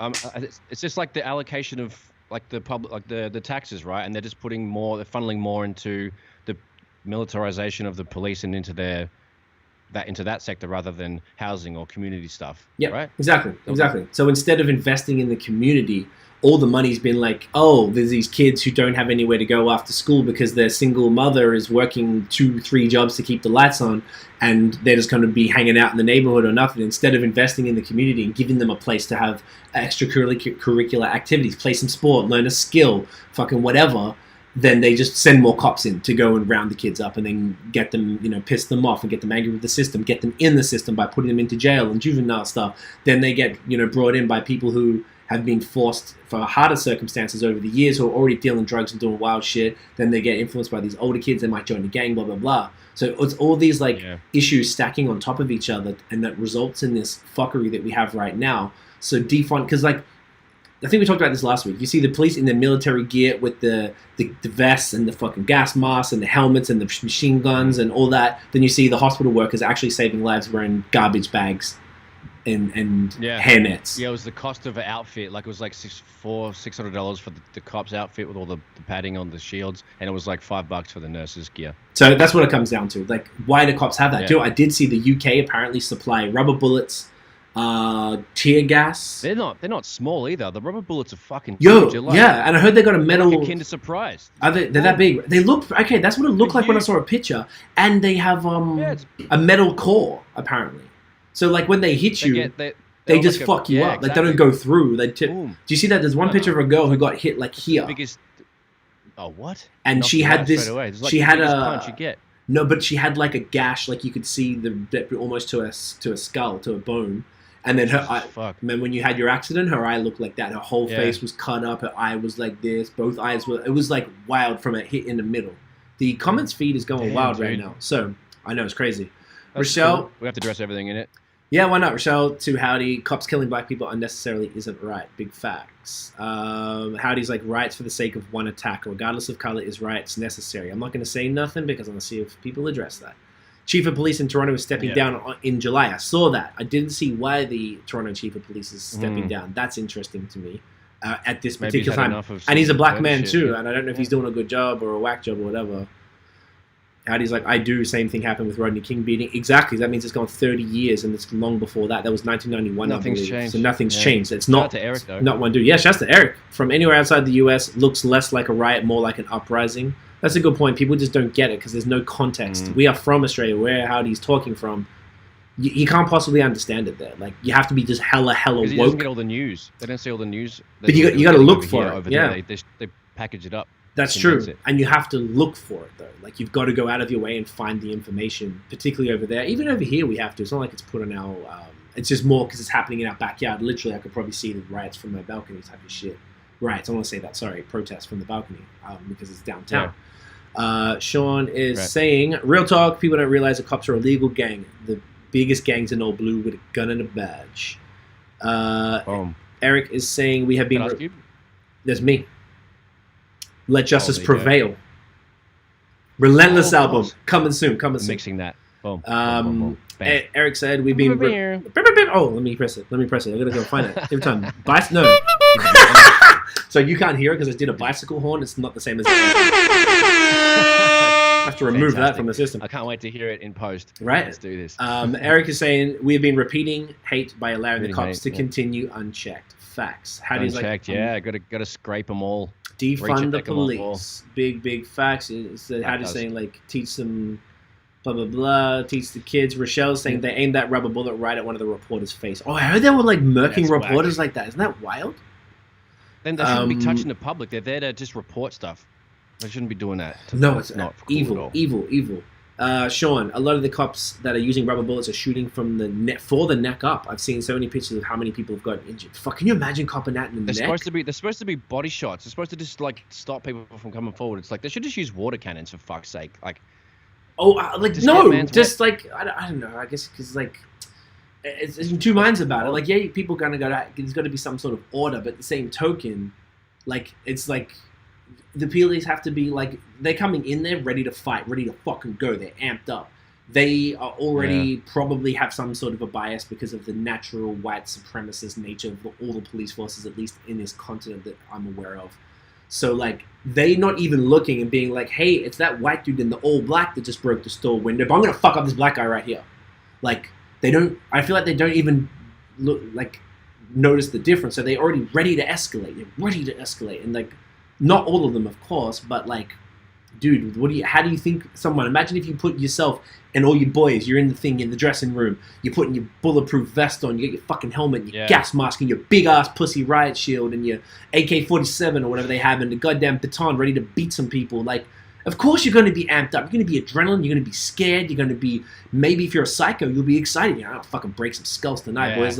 It's just like the allocation of like the public, like the taxes, right? And they're just they're funneling more into the militarization of the police and into that sector rather than housing or community stuff. Yeah, right. Exactly. So instead of investing in the community, all the money's been like, oh, there's these kids who don't have anywhere to go after school because their single mother is working 2-3 jobs to keep the lights on, and they're just going to be hanging out in the neighborhood or nothing. Instead of investing in the community and giving them a place to have extracurricular activities, play some sport, learn a skill, fucking whatever, then they just send more cops in to go and round the kids up and then get them, piss them off and get them angry with the system, get them in the system by putting them into jail and juvenile stuff. Then they get, brought in by people who have been forced for harder circumstances over the years, who are already dealing drugs and doing wild shit. Then they get influenced by these older kids. They might join a gang, blah, blah, blah. So it's all these issues stacking on top of each other, and that results in this fuckery that we have right now. So defund, because I think we talked about this last week. You see the police in their military gear with the vests and the fucking gas masks and the helmets and the machine guns and all that. Then you see the hospital workers actually saving lives wearing garbage bags and hairnets. Yeah, it was the cost of an outfit. Like, it was like $600 for the cop's outfit with all the padding on the shields, and it was like $5 for the nurse's gear. So that's what it comes down to. Like, why do cops have that? I did see the UK apparently supply rubber bullets, tear gas. They're not small either. The rubber bullets are fucking huge. And I heard they got a metal. Like a Kinder Surprise. They're that big. They look okay. That's what it looked like when I saw a picture. And they have a metal core apparently. So like when they hit you, they just fuck you up. Exactly. Like they don't go through. They do you see that? There's one picture of a girl who got hit like here. Oh, what? And she had this. She had a punch you get. No, but she had like a gash, like you could see almost to a skull, to a bone. And then her eye, man, when you had your accident, her eye looked like that. Her whole face was cut up. Her eye was like this. Both eyes were. It was like wild from a hit in the middle. The comments feed is going wild right now. So I know it's crazy. That's Rochelle, cool. We have to dress everything in it. Yeah, why not? Rochelle to Howdy. Cops killing black people unnecessarily isn't right. Big facts. Howdy's like, rights for the sake of one attack, regardless of color, is rights necessary. I'm not going to say nothing because I'm going to see if people address that. Chief of Police in Toronto is stepping down in July. I saw that. I didn't see why the Toronto Chief of Police is stepping down. That's interesting to me at this particular time. And he's a black man too, and I don't know if he's doing a good job or a whack job or whatever. Howdy's like, I do. Same thing happened with Rodney King beating. Exactly. That means it's gone 30 years, and it's long before that. That was 1991, Nothing's I believe. Changed. So nothing's changed. It's not. Shout out to Eric, though. Not one dude. Yeah, shouts to Eric. From anywhere outside the US, looks less like a riot, more like an uprising. That's a good point. People just don't get it because there's no context. We are from Australia, where Howdy's talking from. you can't possibly understand it there. Like, you have to be just hella Because he woke. doesn't get all the news. They don't see all the news. But you got to look for it. Over yeah, there. They package it up. that's true. And you have to look for it though. Like, you've got to go out of your way and find the information, particularly over there. Even over here, we have to. It's not like it's put on our. It's just more because it's happening in our backyard. Literally, I could probably see the riots from my balcony type of shit. Riots. I want to say that. Sorry, protests from the balcony because it's downtown. Yeah. Sean is saying, real talk, people don't realize the cops are a legal gang. The biggest gangs in all blue with a gun and a badge. Eric is saying, we have been... There's me. Let justice prevail. Relentless album. Coming soon. Mixing that. Boom. Eric said, we've been... Oh, let me press it. I gotta go find it. Every time. No. So you can't hear it because I did a bicycle horn. It's not the same as... I have to remove that from the system. I can't wait to hear it in post. Right. Let's do this. Eric is saying, we have been repeating hate by allowing the cops to continue unchecked. Facts. How do you unchecked, got to scrape them all. Defund the police. Big facts. It's how do you saying, like, teach them... blah, blah, blah, teach the kids. Rochelle's saying they aimed that rubber bullet right at one of the reporters' face. Oh, I heard they were, like, murking reporters like that. Isn't that wild? Then they shouldn't be touching the public. They're there to just report stuff. They shouldn't be doing that. No, it's not cool. Evil. Sean, a lot of the cops that are using rubber bullets are shooting from the neck up. I've seen so many pictures of how many people have gotten injured. Fuck, can you imagine copping that in the neck? They're supposed to be body shots. They're supposed to just, like, stop people from coming forward. It's like, they should just use water cannons, for fuck's sake. Like... just like, I don't know, I guess because, like, it's in two minds about it. Like, yeah, people gonna go, there's got to be some sort of order, but at the same token, like, it's like, the police have to be, like, they're coming in there ready to fight, ready to fucking go, they're amped up. They are already probably have some sort of a bias because of the natural white supremacist nature of all the police forces, at least in this continent that I'm aware of. So, like, they not even looking and being like, hey, it's that white dude in the all black that just broke the store window, but I'm going to fuck up this black guy right here. Like, I feel like they don't even notice the difference. So they're already ready to escalate. And, like, not all of them, of course, but, like, dude, how do you think imagine if you put yourself and all your boys, you're in the dressing room, you're putting your bulletproof vest on, you get your fucking helmet, and your gas mask, and your big-ass pussy riot shield, and your AK-47 or whatever they have, and the goddamn baton ready to beat some people. Like, of course you're going to be amped up. You're going to be adrenaline. You're going to be scared. You're going to be, maybe if you're a psycho, you'll be excited. I'll fucking break some skulls tonight, boys.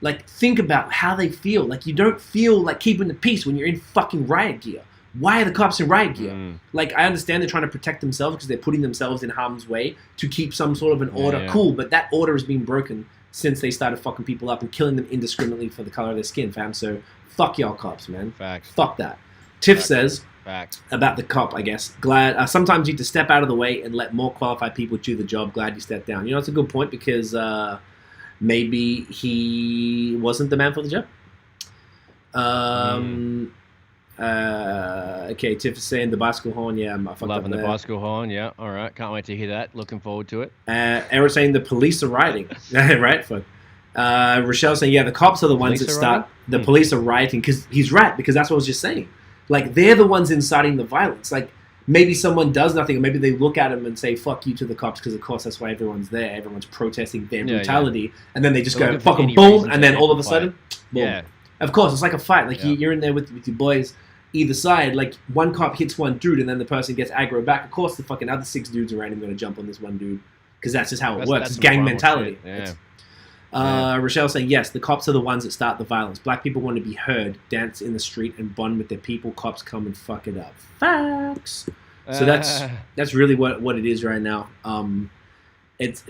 Like, think about how they feel. Like, you don't feel like keeping the peace when you're in fucking riot gear. Why are the cops in riot gear? Like, I understand they're trying to protect themselves because they're putting themselves in harm's way to keep some sort of an order. Yeah. Cool, but that order has been broken since they started fucking people up and killing them indiscriminately for the color of their skin, fam. So, fuck y'all cops, man. Facts. Fuck that. Tiff says, about the cop, I guess, glad, sometimes you have to step out of the way and let more qualified people do the job. Glad you stepped down. You know, it's a good point because maybe he wasn't the man for the job. Okay, Tiff is saying the bicycle horn. Yeah, I'm loving the bicycle horn. Yeah, all right. Can't wait to hear that. Looking forward to it. Eric's saying the police are rioting. Right? Fuck. Rochelle's saying, yeah, the cops are the ones that start. The police are rioting because he's right, because that's what I was just saying. Like, they're the ones inciting the violence. Like, maybe someone does nothing, or maybe they look at him and say, fuck you to the cops, because of course that's why everyone's there. Everyone's protesting their brutality. And then they just go, fucking boom, and then all of a sudden, boom. Yeah. Of course, it's like a fight. Like, you're in there with your boys, either side. Like, one cop hits one dude, and then the person gets aggro back. Of course, the fucking other 6 dudes around him are going to jump on this one dude, because that's just how it works. It's gang mentality. Rochelle saying, yes, the cops are the ones that start the violence. Black people want to be heard, dance in the street, and bond with their people. Cops come and fuck it up. Facts. So that's really what it is right now. It's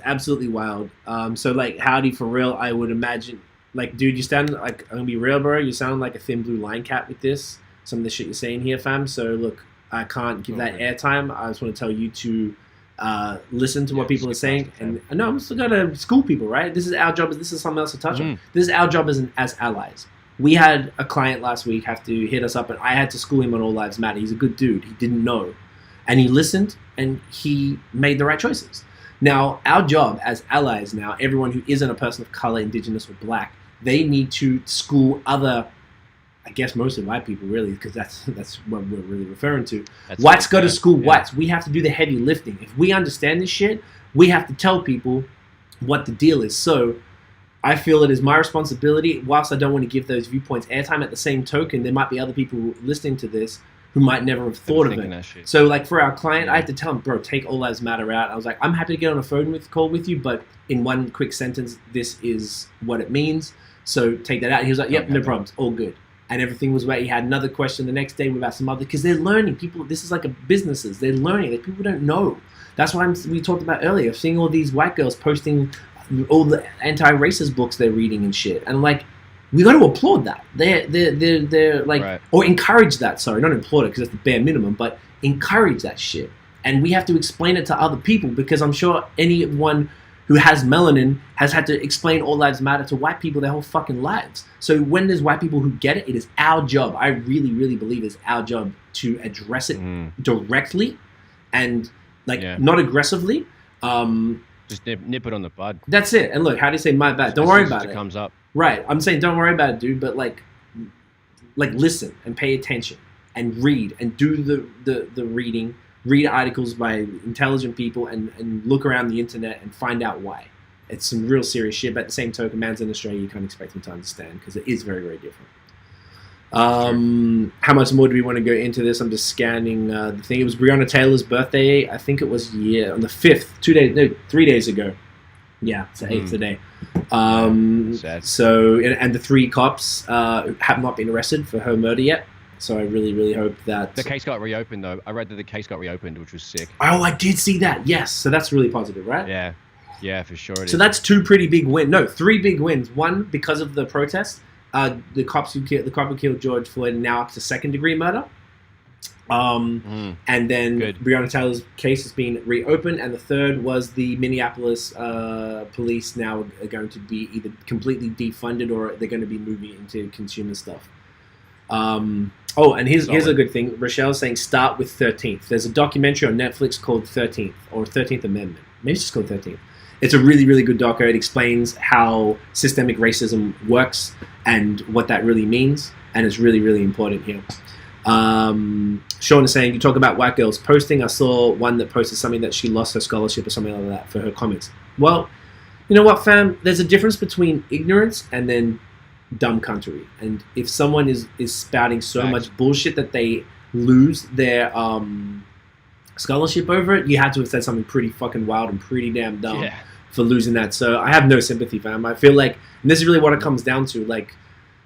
absolutely wild. So, like, howdy for real, I would imagine. Like, dude, you sound like, I'm gonna be real, bro. You sound like a thin blue line cat with this. Some of the shit you're saying here, fam. So, look, I can't give that airtime. I just want to tell you to listen to what people are saying. And no, I'm still gonna school people, right? This is our job. This is something else to touch on. This is our job as allies. We had a client last week have to hit us up, and I had to school him on All Lives Matter. He's a good dude. He didn't know, and he listened, and he made the right choices. Now, our job as allies now, everyone who isn't a person of color, indigenous, or black, they need to school other I guess mostly white people, really, because that's what we're really referring to. That's Whites go to yeah, school. yeah. Whites, we have to do the heavy lifting. If we understand this shit, we have to tell people what the deal is. So I feel it is my responsibility, whilst I don't want to give those viewpoints airtime, at the same token, there might be other people listening to this who might never have thought of it. So, like, for our client, I had to tell him, bro, take All Lives Matter out. I was like, I'm happy to get on a phone call with you, but in one quick sentence, this is what it means. So take that out. And he was like, yep, no problems, all good. And everything was right. He had another question the next day about some other, because they're learning. People, this is like businesses. They're learning. Like, people don't know. That's why we talked about earlier, seeing all these white girls posting all the anti-racist books they're reading and shit. And I'm like, we got to applaud that. They're like, right. Or encourage that. Sorry, not applaud it because that's the bare minimum, but encourage that shit. And we have to explain it to other people, because I'm sure anyone who has melanin has had to explain All Lives Matter to white people their whole fucking lives. So when there's white people who get it, it is our job. I really, really believe it's our job to address it directly and not aggressively. Just nip it on the bud. That's it. And look, how do you say my bad? Don't worry about it. Comes up. Right. I'm saying don't worry about it, dude, but like listen and pay attention and read and do the reading. Read articles by intelligent people and look around the internet and find out why. It's some real serious shit, but at the same token, man's in Australia, you can't expect him to understand, because it is very, very different. How much more do we want to go into this? I'm just scanning the thing. It was Breonna Taylor's birthday. I think it was on the 5th, 3 days ago. Yeah, it's the 8th today. So, and the 3 cops have not been arrested for her murder yet. So I really, really hope that... The case got reopened, though. I read that the case got reopened, which was sick. Oh, I did see that. Yes. So that's really positive, right? Yeah. Yeah, for sure it is. So that's 2 pretty big wins. No, 3 big wins. One, because of the protest. The cop who killed George Floyd, now up to 2nd-degree murder. And then Breonna Taylor's case has been reopened. And the third was the Minneapolis police now are going to be either completely defunded or they're going to be moving into consumer stuff. And here's a good thing. Rochelle's saying start with 13th. There's a documentary on Netflix called 13th, or 13th Amendment. Maybe it's just called 13th. It's a really, really good doco. It explains how systemic racism works and what that really means, and it's really, really important here. Sean is saying, you talk about white girls posting. I saw one that posted something that she lost her scholarship or something like that for her comments. Well, you know what, fam? There's a difference between ignorance and then dumb country. And if someone is spouting so much bullshit that they lose their scholarship over it, you had to have said something pretty fucking wild and pretty damn dumb for losing that. So I have no sympathy, fam. I feel like, and this is really what it comes down to, like,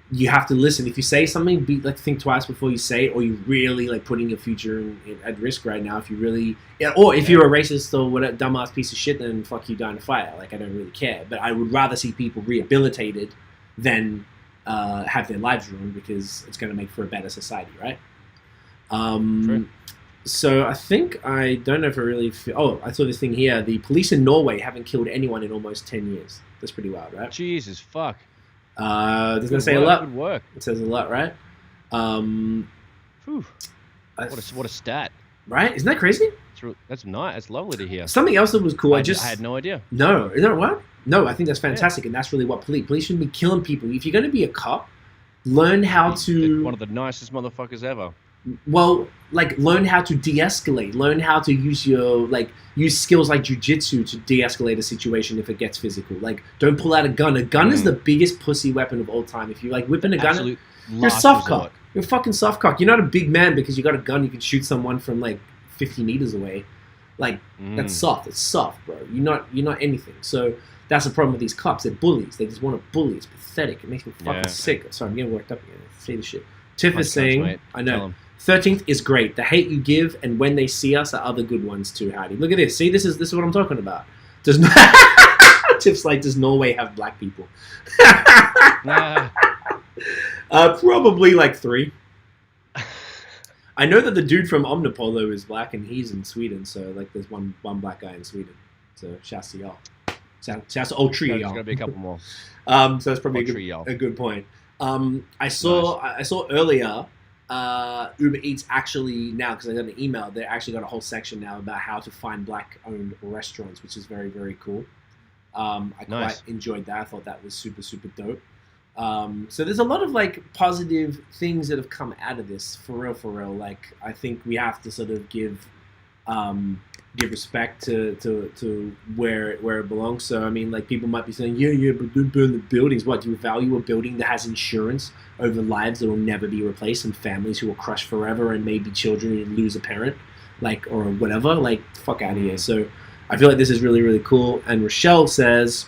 you have to listen. If you say something, think twice before you say it, or you really like putting your future at risk right now. If you really, or if you're a racist or whatever dumbass piece of shit, then fuck you, die in a fire. Like, I don't really care. But I would rather see people rehabilitated than have their lives ruined, because it's going to make for a better society, right? So I don't know if I really feel... I saw this thing here. The police in Norway haven't killed anyone in almost 10 years. That's pretty wild, right? Jesus, fuck. Does that say a lot? Good work. It says a lot, right? What a stat. Right? Isn't that crazy? That's nice. That's lovely to hear. Something else that was cool. I had no idea. No, isn't that what? No, I think that's fantastic, and that's really what police shouldn't be killing people. If you're going to be a cop, learn how to... One of the nicest motherfuckers ever. Well, like, learn how to de-escalate. Learn how to use use skills like jiu-jitsu to de-escalate a situation if it gets physical. Like, don't pull out a gun. A gun is the biggest pussy weapon of all time. If you like whipping a gun, you're a soft cock. You're a fucking soft cock. You're not a big man because you got a gun. You can shoot someone from like 50 meters away. Like, that's soft. It's soft, bro. You're not anything. So that's the problem with these cops. They're bullies. They just want to bully. It's pathetic. It makes me fucking sick. Sorry, I'm getting worked up again. Say this shit. Tiff is saying, I know. 13th is great. The hate you give and when they see us are other good ones too, Howdy. Look at this. See, this is what I'm talking about. Tiff's like, does Norway have black people? Probably like 3. I know that the dude from Omnipolo is black and he's in Sweden, so like there's one black guy in Sweden. So shouts to y'all. Shouts to all three of y'all. There's gonna be a couple more. So that's probably a good point. I saw earlier Uber Eats actually now, because I got an email, they actually got a whole section now about how to find black-owned restaurants, which is very, very cool. I quite enjoyed that. I thought that was super, super dope. So there's a lot of like positive things that have come out of this, for real. Like I think we have to sort of give respect to where it belongs. So I mean, like people might be saying, yeah, but don't burn the buildings. What, do you value a building that has insurance over lives that will never be replaced and families who will crush forever and maybe children who lose a parent, like, or whatever? Like, fuck out of here. So I feel like this is really, really cool. And Rochelle says,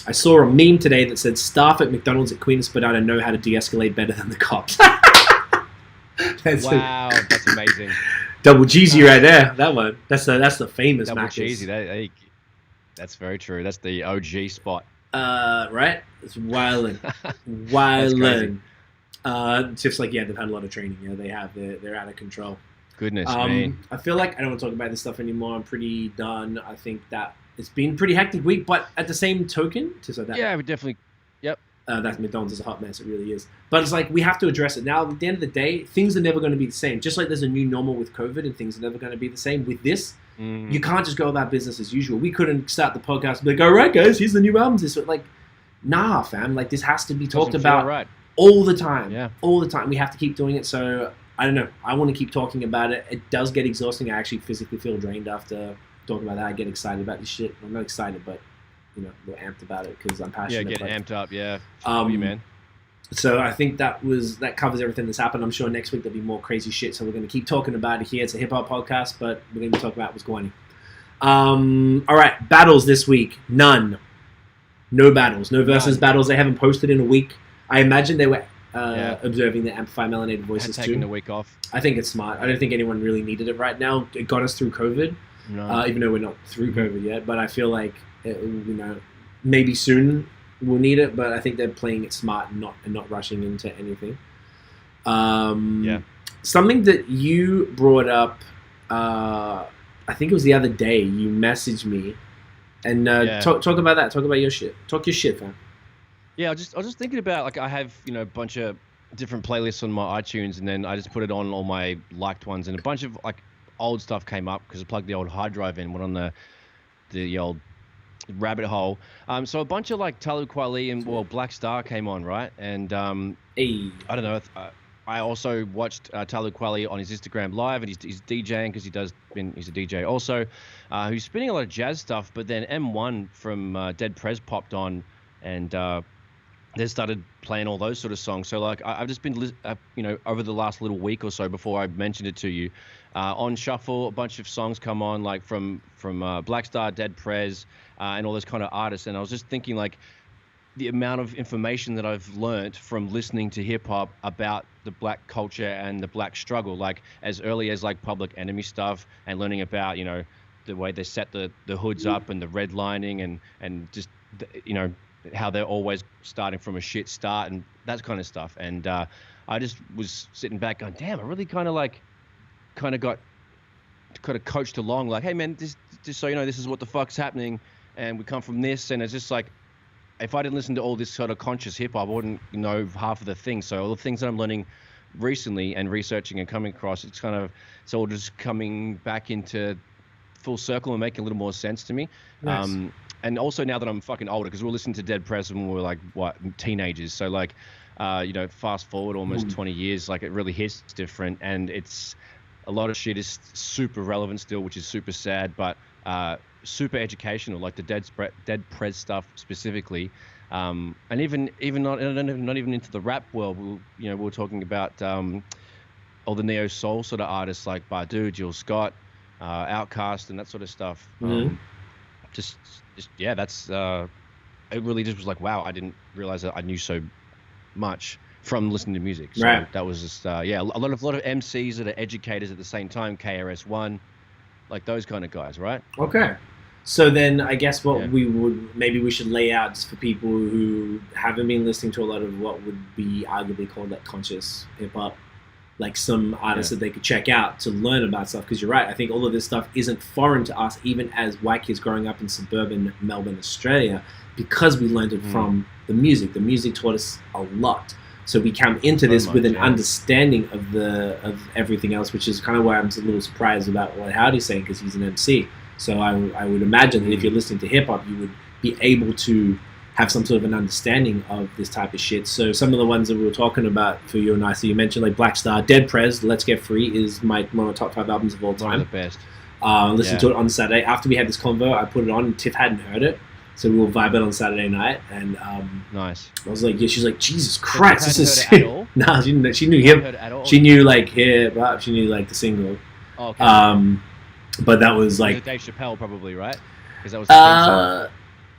I saw a meme today that said staff at McDonald's at Queen Spadina know how to de-escalate better than the cops. That's amazing. Double cheesy right there. That one. That's the famous double Macca's. Cheesy. That's very true. That's the OG spot. Right? It's wildin'. Just like, yeah, they've had a lot of training. Yeah, they have. They're out of control. Goodness me. I feel like I don't want to talk about this stuff anymore. I'm pretty done. I think that it's been a pretty hectic week, but at the same token, yeah, we definitely. Yep. That McDonald's is a hot mess. It really is. But it's like we have to address it now. At the end of the day, things are never going to be the same. Just like there's a new normal with COVID, and things are never going to be the same with this. You can't just go about business as usual. We couldn't start the podcast and be like, all right, guys, here's the new albums. This, like, nah, fam. Like, this has to be talked about all the time. Yeah. All the time. We have to keep doing it. So I don't know. I want to keep talking about it. It does get exhausting. I actually physically feel drained after talking about that. I get excited about this shit. I'm not excited, but you know, we're amped about it because I'm passionate. Yeah, get amped up. Yeah, you, man. So I think that covers everything that's happened. I'm sure next week there'll be more crazy shit. So we're going to keep talking about it here. It's a hip hop podcast, but we're going to be talking about what's going on. All right, battles this week. None. No battles. No versus battles. They haven't posted in a week. I imagine they were observing the Amplify Melanated Voices too. Taking the week off. I think it's smart. I don't think anyone really needed it right now. It got us through COVID, even though we're not through COVID yet. But I feel like maybe soon we'll need it. But I think they're playing it smart and not rushing into anything. Something that you brought up, I think it was the other day. You messaged me, and talk about that. Talk about your shit. Talk your shit, fam. Yeah, I was just thinking about, like, I have, a bunch of different playlists on my iTunes, and then I just put it on all my liked ones, and a bunch of, like, old stuff came up because I plugged the old hard drive in, went on the old rabbit hole. So a bunch of, like, Talib Kweli and, Black Star came on, right? And I don't know, I also watched Talib Kweli on his Instagram Live, and he's DJing because he's a DJ also. Who's spinning a lot of jazz stuff, but then M1 from Dead Prez popped on, and they started playing all those sort of songs. So, like, I've just been, over the last little week or so before I mentioned it to you, on shuffle, a bunch of songs come on, like from Black Star, Dead Prez, and all those kind of artists. And I was just thinking, like, the amount of information that I've learned from listening to hip hop about the black culture and the black struggle, like as early as like Public Enemy stuff, and learning about, the way they set the hoods up and the redlining and just, how they're always starting from a shit start and that kind of stuff. And I just was sitting back going, damn, I really kind of got coached along, like, hey man, just so you know, this is what the fuck's happening, and we come from this. And it's just like, if I didn't listen to all this sort of conscious hip hop, I wouldn't know half of the things. So all the things that I'm learning recently and researching and coming across, it's all just coming back into full circle and making a little more sense to me. Nice. And also now that I'm fucking older, because we were listening to Dead Prez when we were like, teenagers. So like, fast forward almost 20 years, like it really hits different. And it's, a lot of shit is super relevant still, which is super sad, but super educational, like the Dead Prez stuff specifically. And even not even into the rap world, we were talking about all the neo soul sort of artists like Badu, Jill Scott, Outkast, and that sort of stuff. Just that's it really just was like, wow, I didn't realize that I knew so much from listening to music. So that was just a lot of MCs that are educators at the same time, KRS-One, like those kind of guys, right? Okay. So then I guess we should lay out just for people who haven't been listening to a lot of what would be arguably called like conscious hip hop, like some artists that they could check out to learn about stuff. Because you're right, I think all of this stuff isn't foreign to us, even as white kids growing up in suburban Melbourne, Australia, because we learned it from the music. The music taught us a lot. So we come into this with an understanding of everything else, which is kind of why I'm a little surprised about what Howdy's saying, because he's an MC. So I would imagine that if you're listening to hip hop, you would be able to have some sort of an understanding of this type of shit. So some of the ones that we were talking about for you and I, so you mentioned like Black Star, Dead Prez, Let's Get Free is one of my top 5 albums of all time. One of the best. Listened to it on Saturday. After we had this convo, I put it on, and Tiff hadn't heard it. So we were vibing on Saturday night, and nice. I was like, yeah, she's like, Jesus Christ, this is sick. Nah, she knew him. She knew like here, but she knew like the single. Oh, okay. But that was like Dave Chappelle, probably, right? Because that was the theme song.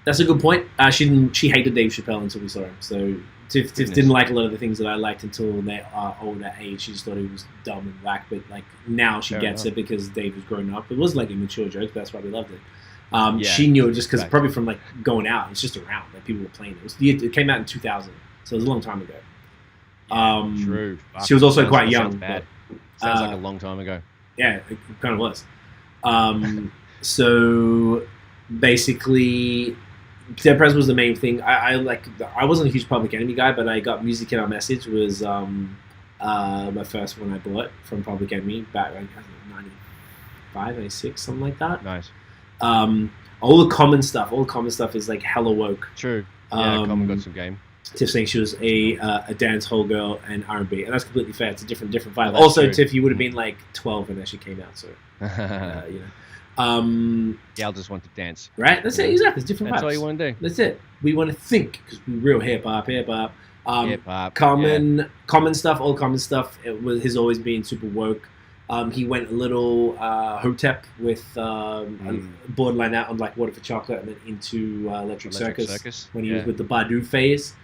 That's a good point. She hated Dave Chappelle until we saw him. So Tiff didn't like a lot of the things that I liked until they are older age. She just thought he was dumb and whack. But like now she gets it because Dave was growing up. It was like immature jokes, but that's why we loved it. She knew it just because probably from like going out. It's just around that people were playing it. It came out in 2000, so it was a long time ago. True. She was also quite young. Sounds bad. Sounds like a long time ago. Yeah, it kind of was. So basically, Dead Prez was the main thing. I wasn't a huge Public Enemy guy, but I got Music in Our Message was my first one I bought from Public Enemy back in 95, 96, something like that. Nice. All the common stuff is like hella woke. True. Yeah, Common got some game. Tiff saying she was a dance hall girl and R&B, and that's completely fair. It's a different vibe. Oh, also, true. Tiff, you would have been like 12 when that shit came out, so you know. I'll just want to dance. Right? That's it. Exactly. It's different That's vibes. all you want to do. That's it. We want to think because we're real hip hop. Hip-hop. Common stuff. All common stuff. Has always been super woke. He went a little Hotep with borderline out on like Water for Chocolate and then into Electric Circus when he was with the Badu phase.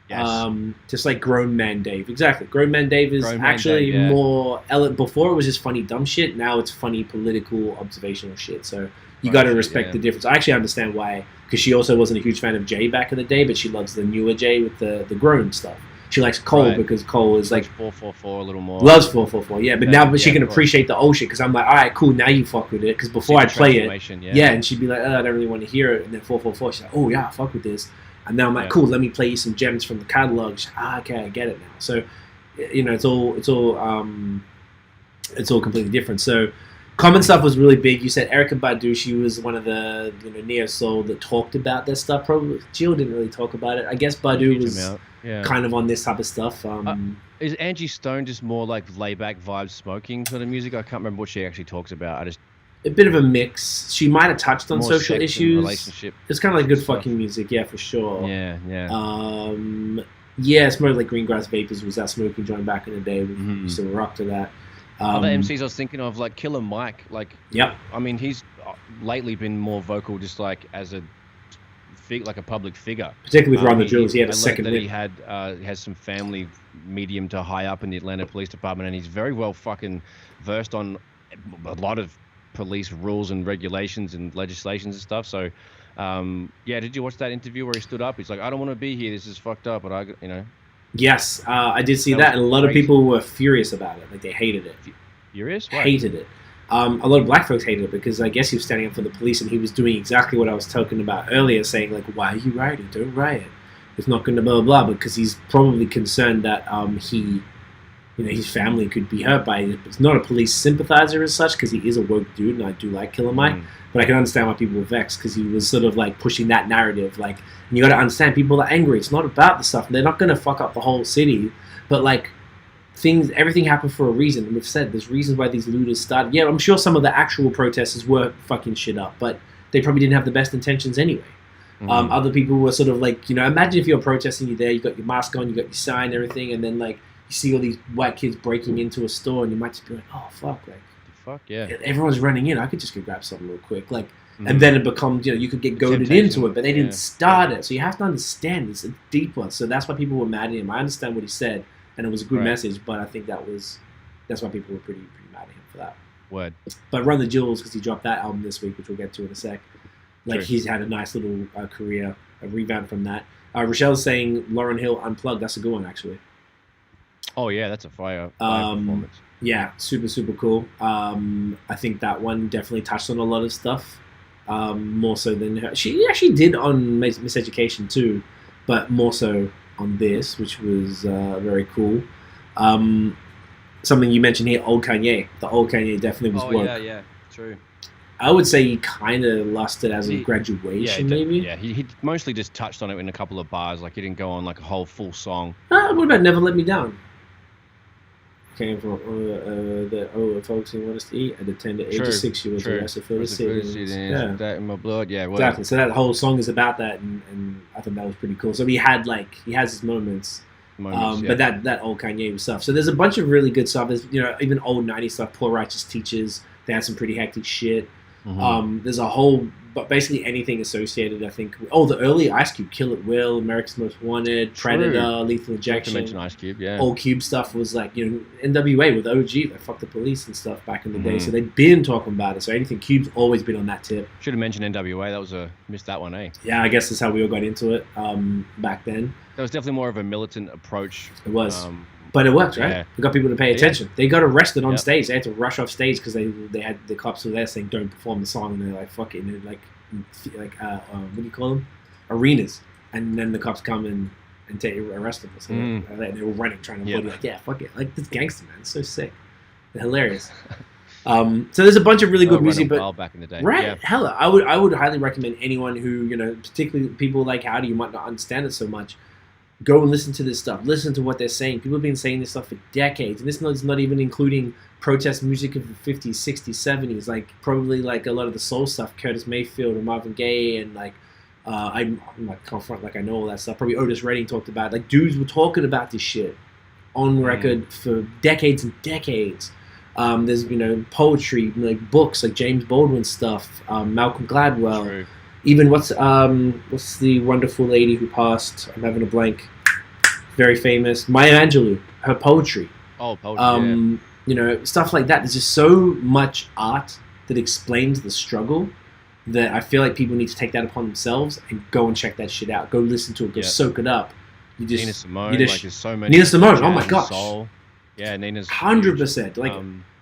Yes. Just like Grown Man Dave. Exactly. Grown Man Dave is actually more... Before it was just funny dumb shit. Now it's funny political observational shit. So you got to respect the difference. I actually understand why. Because she also wasn't a huge fan of Jay back in the day, but she loves the newer Jay with the grown stuff. She likes Cole because Cole is like 444 a little more. Loves 444, yeah. But now she can appreciate the old shit because I'm like, all right, cool. Now you fuck with it. Because before I'd play it, and she'd be like, oh, I don't really want to hear it. And then 444, she's like, oh yeah, I fuck with this. And now I'm like, cool. Let me play you some gems from the catalog. She's like, okay, I get it now. So, you know, it's all completely different. So, common stuff was really big. You said Erykah Badu. She was one of the neo soul that talked about that stuff. Probably Jill didn't really talk about it. I guess Badu was kind of on this type of stuff. Is Angie Stone just more like layback vibes, smoking sort of music? I can't remember what she actually talks about. A bit of a mix. She might have touched on social issues. Relationship. It's kind of like good fucking music, yeah, for sure. Yeah. Smoked like Greengrass Vapors was that smoking joint back in the day. We used to rock to that. Other MCs I was thinking of, like Killer Mike, like I mean, he's lately been more vocal, just like as a public figure. Particularly with Run the Drills, he had a second. That he has some family medium to high up in the Atlanta Police Department, and he's very well fucking versed on a lot of police rules and regulations and legislations and stuff. So, did you watch that interview where he stood up? He's like, I don't want to be here. This is fucked up, but Yes, I did see that, and a lot of people were furious about it. Like, they hated it. Furious? Hated it. A lot of black folks hated it because I guess he was standing up for the police and he was doing exactly what I was talking about earlier, saying, like, why are you rioting? Don't riot. It's not going to blah, blah, blah, because he's probably concerned that his family could be hurt by it. It's not a police sympathizer as such because he is a woke dude, and I do like Killer Mike. But I can understand why people were vexed because he was sort of like pushing that narrative. Like, and you got to understand, people are angry. It's not about the stuff. They're not going to fuck up the whole city. But like, everything happened for a reason. And we've said there's reasons why these looters started. Yeah, I'm sure some of the actual protesters were fucking shit up, but they probably didn't have the best intentions anyway. Other people were sort of like, imagine if you're protesting, you're there, you got your mask on, you got your sign, everything, and then like you see all these white kids breaking into a store, and you might just be like, oh fuck, like. Fuck yeah! Everyone's running in. I could just go grab something real quick, like, and then it becomes, you could get goaded into it, but they didn't start it. So you have to understand it's a deep one. So that's why people were mad at him. I understand what he said, and it was a good message, but I think that's why people were pretty mad at him for that. Word. But Run the Jewels, because he dropped that album this week, which we'll get to in a sec. Like, he's had a nice little career, a revamp from that. Rochelle's saying Lauryn Hill Unplugged. That's a good one, actually. Oh yeah, that's a fire performance. Yeah, super, super cool. I think that one definitely touched on a lot of stuff, more so than her. She actually did on Miseducation too, but more so on this, which was very cool. Something you mentioned here, Old Kanye. The Old Kanye definitely was woke. Yeah, true. I would say he kind of lost it as a graduation, maybe. Yeah, he mostly just touched on it in a couple of bars. Like he didn't go on like a whole full song. What about Never Let Me Down? Came from folks who want us to eat at the tender age of 6 years arrested for the city. Yeah, that in my blood. Yeah, well, exactly. So that whole song is about that, and I thought that was pretty cool. So he has his moments. But that old Kanye stuff. So there's a bunch of really good stuff. There's even old '90s stuff. Poor Righteous Teachers. They had some pretty hectic shit. Mm-hmm. There's a whole, but basically anything associated. I think. Oh, the early Ice Cube, Kill It Will, America's Most Wanted, Predator, Lethal Injection. Not to mention Ice Cube, yeah. Old Cube stuff was like NWA with OG, like Fuck the Police and stuff back in the day. So they've been talking about it. So anything Cube's always been on that tip. Should have mentioned NWA. That was missed that one, eh? Yeah, I guess that's how we all got into it back then. That was definitely more of a militant approach. It was. But it worked, right? Yeah. We got people to pay attention. They got arrested on stage. They had to rush off stage because they had the cops were there saying don't perform the song, and they're like fuck it, and they're like what do you call them? Arenas, and then the cops come and arrest them. So they were running trying to like fuck it, like this gangster man, it's so sick, they're hilarious. So there's a bunch of really good music, but back in the day, right? Yeah. Hella, I would highly recommend anyone who particularly people like Howdy, you might not understand it so much. Go and listen to this stuff. Listen to what they're saying. People have been saying this stuff for decades. And this is not even including protest music of the 50s, 60s, 70s. Like, probably, like, a lot of the soul stuff. Curtis Mayfield and Marvin Gaye and, like, I'm not confront like I know all that stuff. Probably Otis Redding talked about it. Like, dudes were talking about this shit on record for decades and decades. There's, poetry, like, books, like James Baldwin stuff, Malcolm Gladwell. True. Even what's the wonderful lady who passed? I'm having a blank. Very famous, Maya Angelou. Her poetry. Oh, poetry. Stuff like that. There's just so much art that explains the struggle that I feel like people need to take that upon themselves and go and check that shit out. Go listen to it. Go soak it up. Nina Simone. There's so many. Nina Simone. Oh my gosh. Soul. Yeah, Nina's 100%.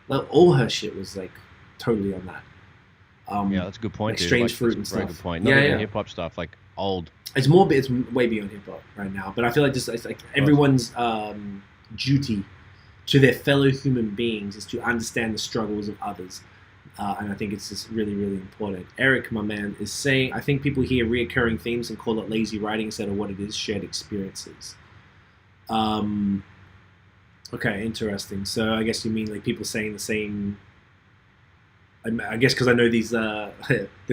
Like all her shit was like totally on that. That's a good point. Like Strange Fruit and stuff. Very good point. Not even hip hop stuff, like old. It's way beyond hip hop right now. But I feel like it's like everyone's duty to their fellow human beings is to understand the struggles of others, and I think it's just really, really important. Eric, my man, is saying I think people hear reoccurring themes and call it lazy writing instead of what it is, shared experiences. Okay, interesting. So I guess you mean like people saying the same. I guess because I know these the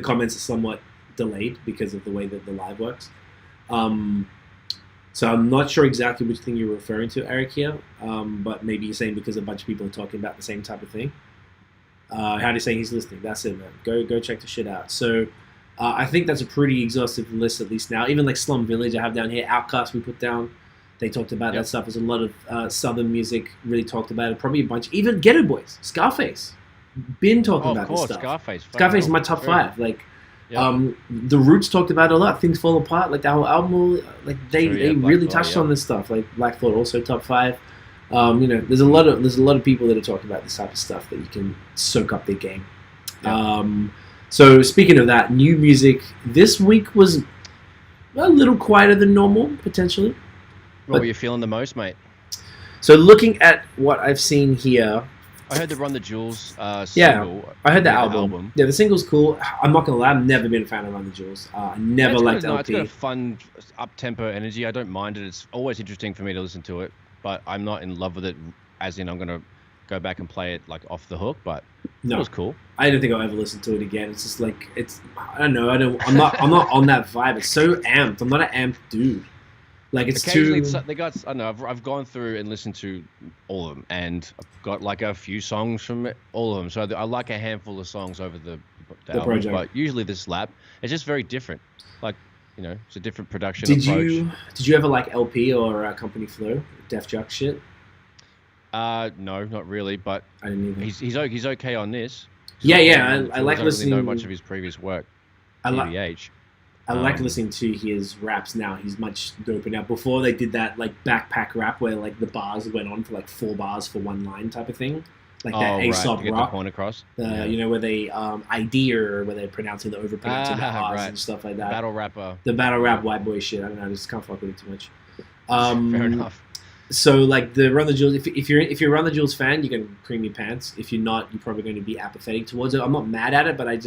comments are somewhat delayed because of the way that the live works. So I'm not sure exactly which thing you're referring to, Eric, here. But maybe you're saying because a bunch of people are talking about the same type of thing. How do you say he's listening? That's it, man. Go check the shit out. So I think that's a pretty exhaustive list at least now. Even like Slum Village I have down here. Outkast we put down. They talked about that stuff. There's a lot of Southern music really talked about it. Probably a bunch. Even Ghetto Boys. Scarface. Been talking about this stuff. Scarface is my top 5. Like, the Roots talked about it a lot. Things Fall Apart, like the whole album, like they really touched on this stuff. Like Black Thought, also top 5. There's a lot of people that are talking about this type of stuff that you can soak up their game. So speaking of that, new music this week was a little quieter than normal, potentially. What were you feeling the most, mate? So looking at what I've seen here. I heard the Run the Jewels single. I heard the album. Yeah, the single's cool. I'm not gonna lie, I've never been a fan of Run the Jewels. I never liked LP. It's got a fun, up-tempo energy. I don't mind it. It's always interesting for me to listen to it, but I'm not in love with it. As in, I'm gonna go back and play it like off the hook. But it was cool. I don't think I'll ever listen to it again. It's just like I don't know. I'm not on that vibe. It's so amped. I'm not an amped dude. Like it's occasionally too. They got. I don't know. I've gone through and listened to all of them, and I've got like a few songs from all of them. So I like a handful of songs over the album, project. But usually the slap. It's just very different. Like it's a different production approach. Did you ever like LP or Company Flow, Def Jux shit? No, not really. But I didn't either. He's okay on this. I like listening. I don't really know much of his previous work. I like listening to his raps now. He's much doper now. Before they did that like backpack rap where like the bars went on for like 4 bars for 1 line type of thing. Like that Aesop rock. The point across. Where they ID or where they're pronouncing the overpronouncing the R's and stuff like that. Battle rapper. The battle rap white boy shit. I don't know. I just can't fuck with it too much. Fair enough. So like the Run the Jewels, if you're a Run the Jewels fan, you're gonna cream your pants. If you're not, you're probably going to be apathetic towards it. I'm not mad at it, but I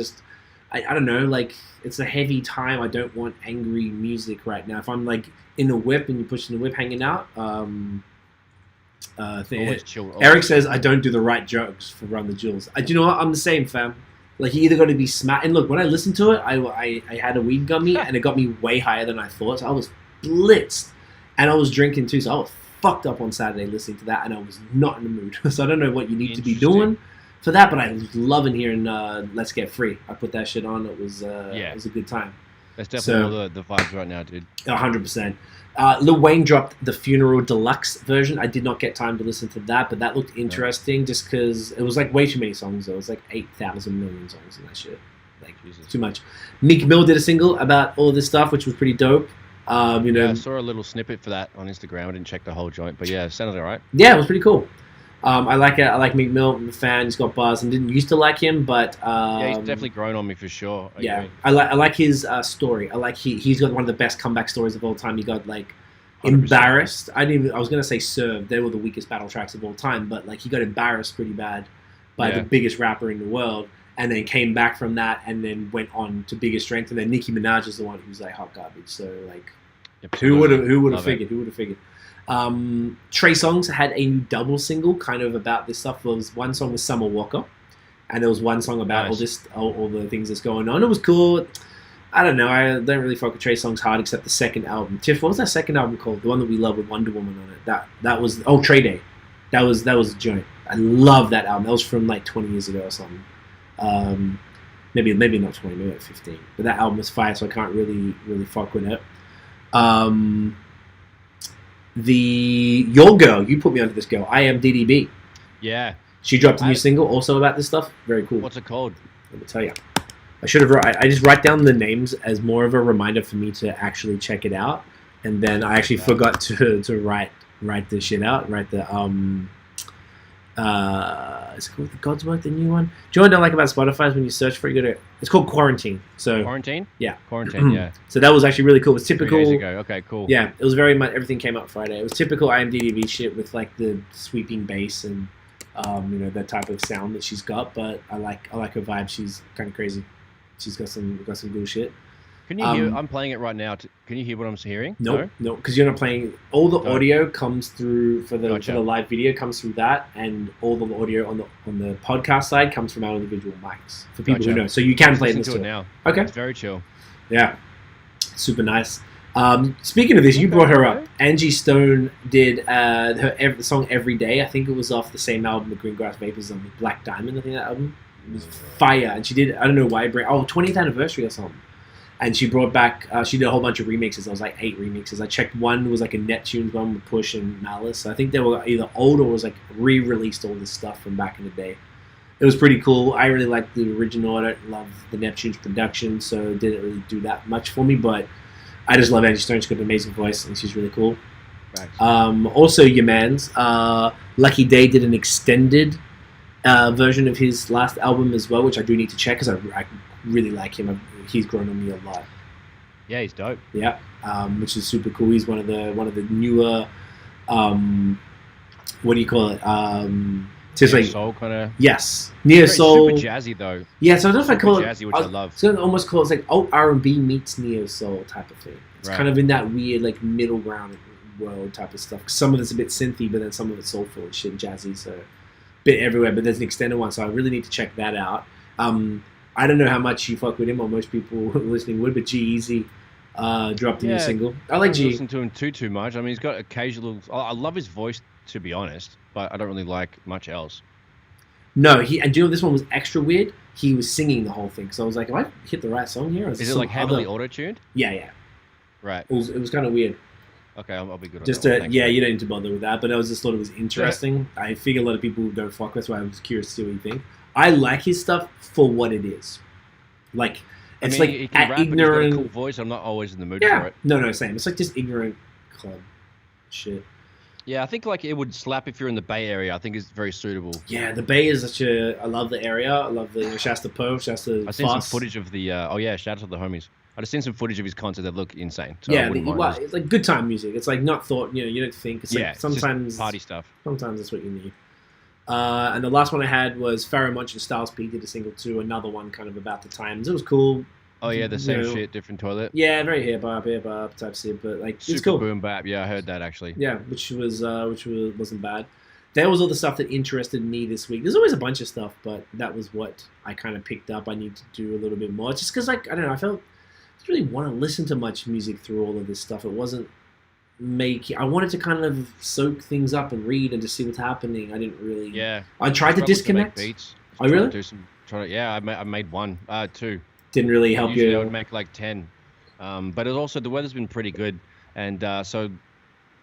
don't know. Like it's a heavy time. I don't want angry music right now. If I'm like in the whip and you're pushing the whip, hanging out. Always chill. Eric says I don't do the right jokes for Run the Jewels. Do you know what? I'm the same, fam. Like you either got to be smart. And look, when I listened to it, I had a weed gummy and it got me way higher than I thought. So I was blitzed, and I was drinking too. So I was fucked up on Saturday listening to that, and I was not in the mood. So I don't know what you need to be doing for that, but I was loving hearing Let's Get Free. I put that shit on. It was it was a good time. That's definitely the vibes right now, dude. 100%. Lil Wayne dropped the Funeral Deluxe version. I did not get time to listen to that, but that looked interesting just because it was like way too many songs. There was like 8,000 million songs in that shit. Like, Jesus. Too much. Meek Mill did a single about all this stuff, which was pretty dope. I saw a little snippet for that on Instagram. I didn't check the whole joint, but yeah, it sounded all right. Yeah, it was pretty cool. I like it. I like Meek Mill. I'm a fan. He's got bars, and didn't used to like him, but yeah, he's definitely grown on me for sure. I like his story. I like he's got one of the best comeback stories of all time. He got like 100%. Embarrassed. I was gonna say Served. They were the weakest battle tracks of all time, but like he got embarrassed pretty bad by the biggest rapper in the world, and then came back from that, and then went on to bigger strength. And then Nicki Minaj is the one who's like hot garbage. So like, who would have figured? Who would have figured? Trey Songz had a new double single kind of about this stuff. There was one song with Summer Walker, and there was one song about all the things that's going on. It was cool. I don't know. I don't really fuck with Trey Songz hard except the second album. Tiff, what was that second album called? The one that we love with Wonder Woman on it. That was Trey Day. That was a joint. I love that album. That was from like 20 years ago or something. Maybe not 20, maybe like 15. But that album was fire, so I can't really fuck with it. Your girl, you put me onto this girl, IMDDB. Yeah. She dropped a new single also about this stuff. Very cool. What's it called? Let me tell you. I should have. I just write down the names as more of a reminder for me to actually check it out, and then I actually forgot to write the shit out. Write the is it called The God's Work, the new one? Do you know what I don't like about Spotify is when you search for it, it's called Quarantine. So Quarantine? Yeah. Quarantine, yeah. So that was actually really cool. It was typical. 3 days ago. Okay, cool. Yeah, it was very much, everything came out Friday. It was typical IMDb shit with like the sweeping bass and that type of sound that she's got, but I like her vibe. She's kind of crazy. She's got some cool shit. Can you hear? I'm playing it right now. Can you hear what I'm hearing? No, because you're not playing. All the audio comes through for the live video comes through that, and all the audio on the podcast side comes from our individual mics for people who know. So you can play it now. Okay, it's very chill. Yeah, super nice. Speaking of this, you brought her up. Angie Stone did the song "Every Day." I think it was off the same album, the Greengrass Vapors on Black Diamond. I think that album was fire, and she did. I don't know why. 20th anniversary or something. And she brought back, she did a whole bunch of remixes. There was like 8 remixes. I checked one was like a Neptunes one with Push and Malice. So I think they were either old or was like re-released all this stuff from back in the day. It was pretty cool. I really liked the original. I don't love the Neptunes production, so it didn't really do that much for me. But I just love Angie Stone. She's got an amazing voice and she's really cool. Right. Also, your man's Lucky Day did an extended version of his last album as well, which I do need to check because I really like him. He's grown on me a lot. Yeah, he's dope. Yeah, which is super cool. He's one of the newer, what do you call it? Just neo like soul kind of. Yes, neo soul. Super jazzy though. Yeah, so I don't know if I call it jazzy, which I love. So I almost call it like R&B meets neo soul type of thing. It's kind of in that weird like middle ground world type of stuff. Some of it's a bit synthy, but then some of it's soulful and shit, jazzy. So a bit everywhere. But there's an extended one, so I really need to check that out. I don't know how much you fuck with him, or most people listening would, but G-Eazy dropped a new single. I like G. I don't listen to him too much. I mean, he's got occasional... I love his voice, to be honest, but I don't really like much else. No, and do you know this one was extra weird? He was singing the whole thing, so I was like, have I hit the right song here? Or is it like heavily auto-tuned? Yeah. Right. It was kind of weird. Okay, I'll be good on just that one. you don't need to bother with that, but I just thought it was interesting. Yeah. I figure a lot of people don't fuck with, so I was curious to see what you think. I like his stuff for what it is. Like, it's like he can rap, ignorant. He's got a cool voice. I'm not always in the mood for it. No, same. It's like just ignorant club shit. Yeah, I think like it would slap if you're in the Bay Area. I think it's very suitable. Yeah, the Bay is such a. I love the area. I love the Shasta Po, Shasta. I seen some footage of the. Shout out to the homies. I just seen some footage of his concert that look insane. So Yeah, it's like good time music. It's like not thought. You don't think. It's like sometimes it's just party stuff. Sometimes that's what you need. And the last one I had was Pharoah Monch and Styles P did a single too. Another one kind of about the times. It was cool. Oh yeah, the same shit, different toilet. Yeah, very hip hop type shit, but like super it's cool. Boom bap. Yeah, I heard that actually. Yeah, which wasn't bad. That was all the stuff that interested me this week. There's always a bunch of stuff, but that was what I kind of picked up. I need to do a little bit more, just because like I don't know, I didn't really want to listen to much music through all of this stuff. It wasn't I wanted to kind of soak things up and read and to see what's happening. I didn't really. Yeah. I tried to disconnect. To make beats. I really. I made one, two. Didn't really help Usually you. I would make like 10, but it also the weather's been pretty good, and so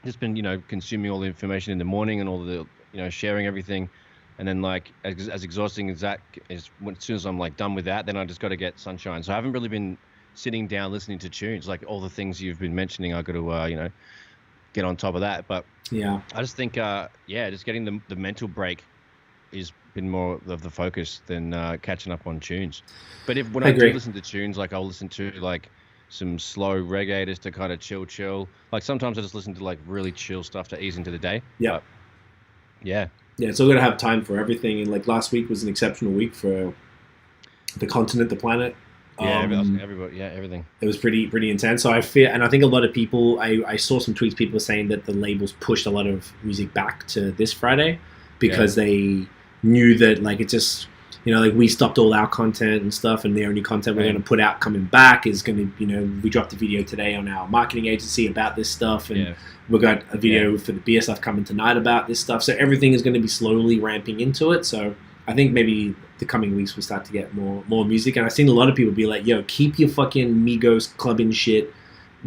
just been consuming all the information in the morning and all the sharing everything, and then like as exhausting as that is, as soon as I'm like done with that, then I just got to get sunshine. So I haven't really been sitting down listening to tunes like all the things you've been mentioning. I got to get on top of that, but yeah, I just think just getting the mental break has been more of the focus than catching up on tunes. But when I do listen to tunes, like I'll listen to like some slow reggae just to kind of chill. Like sometimes I just listen to like really chill stuff to ease into the day. Yeah. Yeah. Yeah, it's all got to have time for everything. And like last week was an exceptional week for the continent, the planet. Yeah, everybody. Yeah, everything. It was pretty intense. So I think a lot of people. I saw some tweets. People saying that the labels pushed a lot of music back to this Friday because they knew that like it just like we stopped all our content and stuff, and the only content we're going to put out coming back is going to we dropped a video today on our marketing agency about this stuff, and we got a video for the beer stuff coming tonight about this stuff. So everything is going to be slowly ramping into it. So I think maybe the coming weeks we'll start to get more music. And I've seen a lot of people be like, yo, keep your fucking Migos clubbing shit.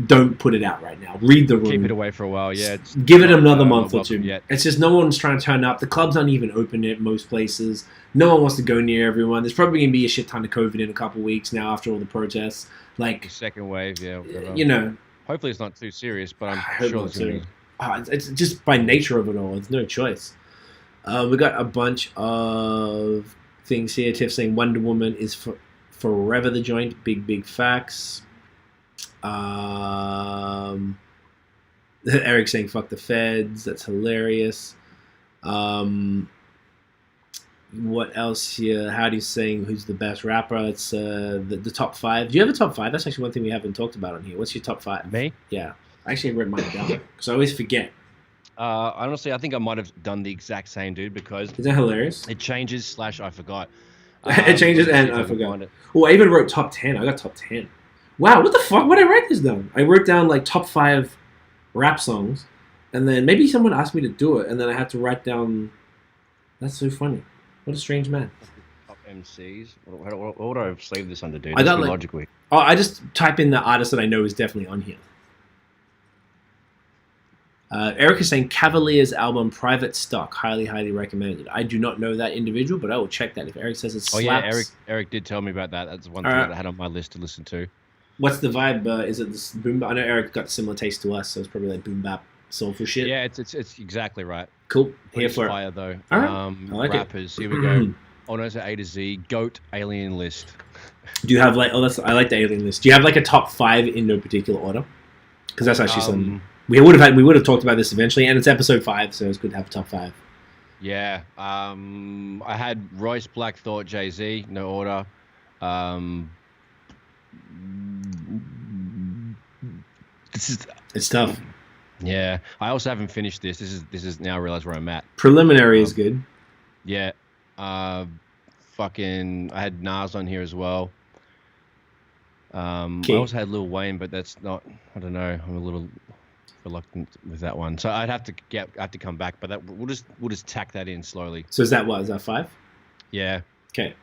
Don't put it out right now. Read the room. Keep it away for a while, yeah. Give it another month or two. Yet. It's just no one's trying to turn up. The clubs aren't even open at most places. No one wants to go near everyone. There's probably going to be a shit ton of COVID in a couple of weeks now after all the protests. Like the second wave, yeah. Hopefully it's not too serious, but I'm sure it's going to be. It's just by nature of it all. There's no choice. We got a bunch of things here. Tiff saying Wonder Woman is forever the joint. Big facts. Eric saying fuck the feds. That's hilarious. What else here? Howdy's saying who's the best rapper? It's the top 5. Do you have a top 5? That's actually one thing we haven't talked about on here. What's your top 5? Me? Yeah. I actually wrote mine down because I always forget. Honestly, I think I might have done the exact same, dude, because... Is that hilarious? It changes / I forgot. It changes and I forgot. Oh, I even wrote top 10. I got top 10. Wow, what the fuck? Why did I write this down? I wrote down like top 5 rap songs, and then maybe someone asked me to do it, and then I had to write down... That's so funny. What a strange man. Top MCs? What would I have saved this under, dude? I got like... Logic Week. Oh, I just type in the artist that I know is definitely on here. Eric is saying Cavalier's album Private Stock, highly recommended. I do not know that individual, but I will check that if Eric says it slaps. Oh yeah, Eric did tell me about that. That's one thing that I had on my list to listen to. What's the vibe? Is it this boom bap? I know Eric got a similar taste to us, so it's probably like boom bap, soulful shit. Yeah, it's exactly right. Cool. Here for fire though. All right. I like rappers. It. Here we go. Oh no, it's A to Z. GOAT Alien List. Do you have like? I like the Alien List. Do you have like a top 5 in no particular order? Because that's actually something. We would have talked about this eventually, and it's episode 5, so it's good to have a top 5. Yeah, I had Royce, Black Thought, Jay-Z, no order. It's tough. Yeah, I also haven't finished this. This is now I realize where I'm at. Preliminary is good. Yeah, I had Nas on here as well. I also had Lil Wayne, but that's not. I don't know. I'm a little reluctant with that one, so I'd have to come back. But we'll just tack that in slowly. So is that 5? Yeah. Okay.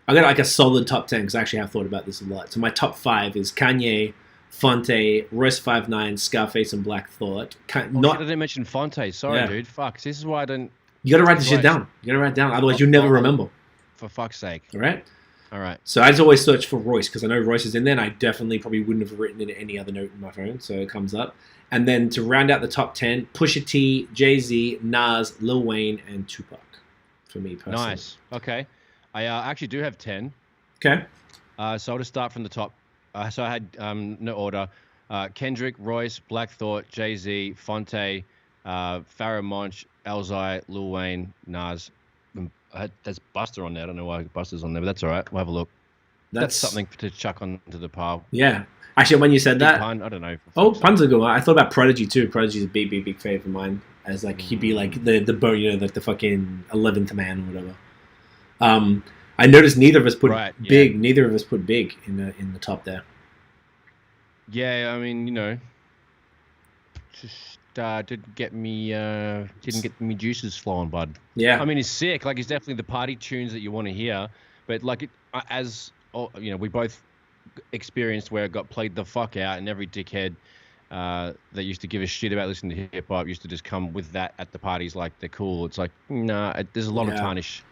I got like a solid top 10 because I actually have thought about this a lot. So my top 5 is Kanye, Fonte, Royce 5'9", Scarface, and Black Thought. I didn't mention Fonte. Sorry, dude. Fuck. This is why I don't. You got to write this shit down. Otherwise, you'll never remember. For fuck's sake. All right. All right. So I just always search for Royce because I know Royce is in there, and I definitely probably wouldn't have written it in any other note in my phone, so it comes up. And then to round out the top 10, Pusha T, Jay-Z, Nas, Lil Wayne, and Tupac. For me personally. Nice. Okay. I actually do have 10. Okay. So I'll just start from the top. So I had no order. Kendrick, Royce, Black Thought, Jay-Z, Fonte, Pharoah Monch, Elzhi, Lil Wayne, Nas. There's Buster on there. I don't know why Buster's on there, but that's all right. We'll have a look. That's something to chuck onto the pile. Yeah. Actually, when you said that, Pun, I don't know. Pun's a good one. I thought about Prodigy too. Prodigy's a big favorite of mine. As like he'd be like the like the fucking 11th man or whatever. I noticed neither of us put big. Neither of us put big in the top there. Yeah, I mean, just didn't get me juices flowing, bud. Yeah. I mean, he's sick. Like, he's definitely the party tunes that you want to hear. But like, we both experienced where it got played the fuck out, and every dickhead that used to give a shit about listening to hip hop used to just come with that at the parties like they're cool. It's like, nah, there's a lot of tarnish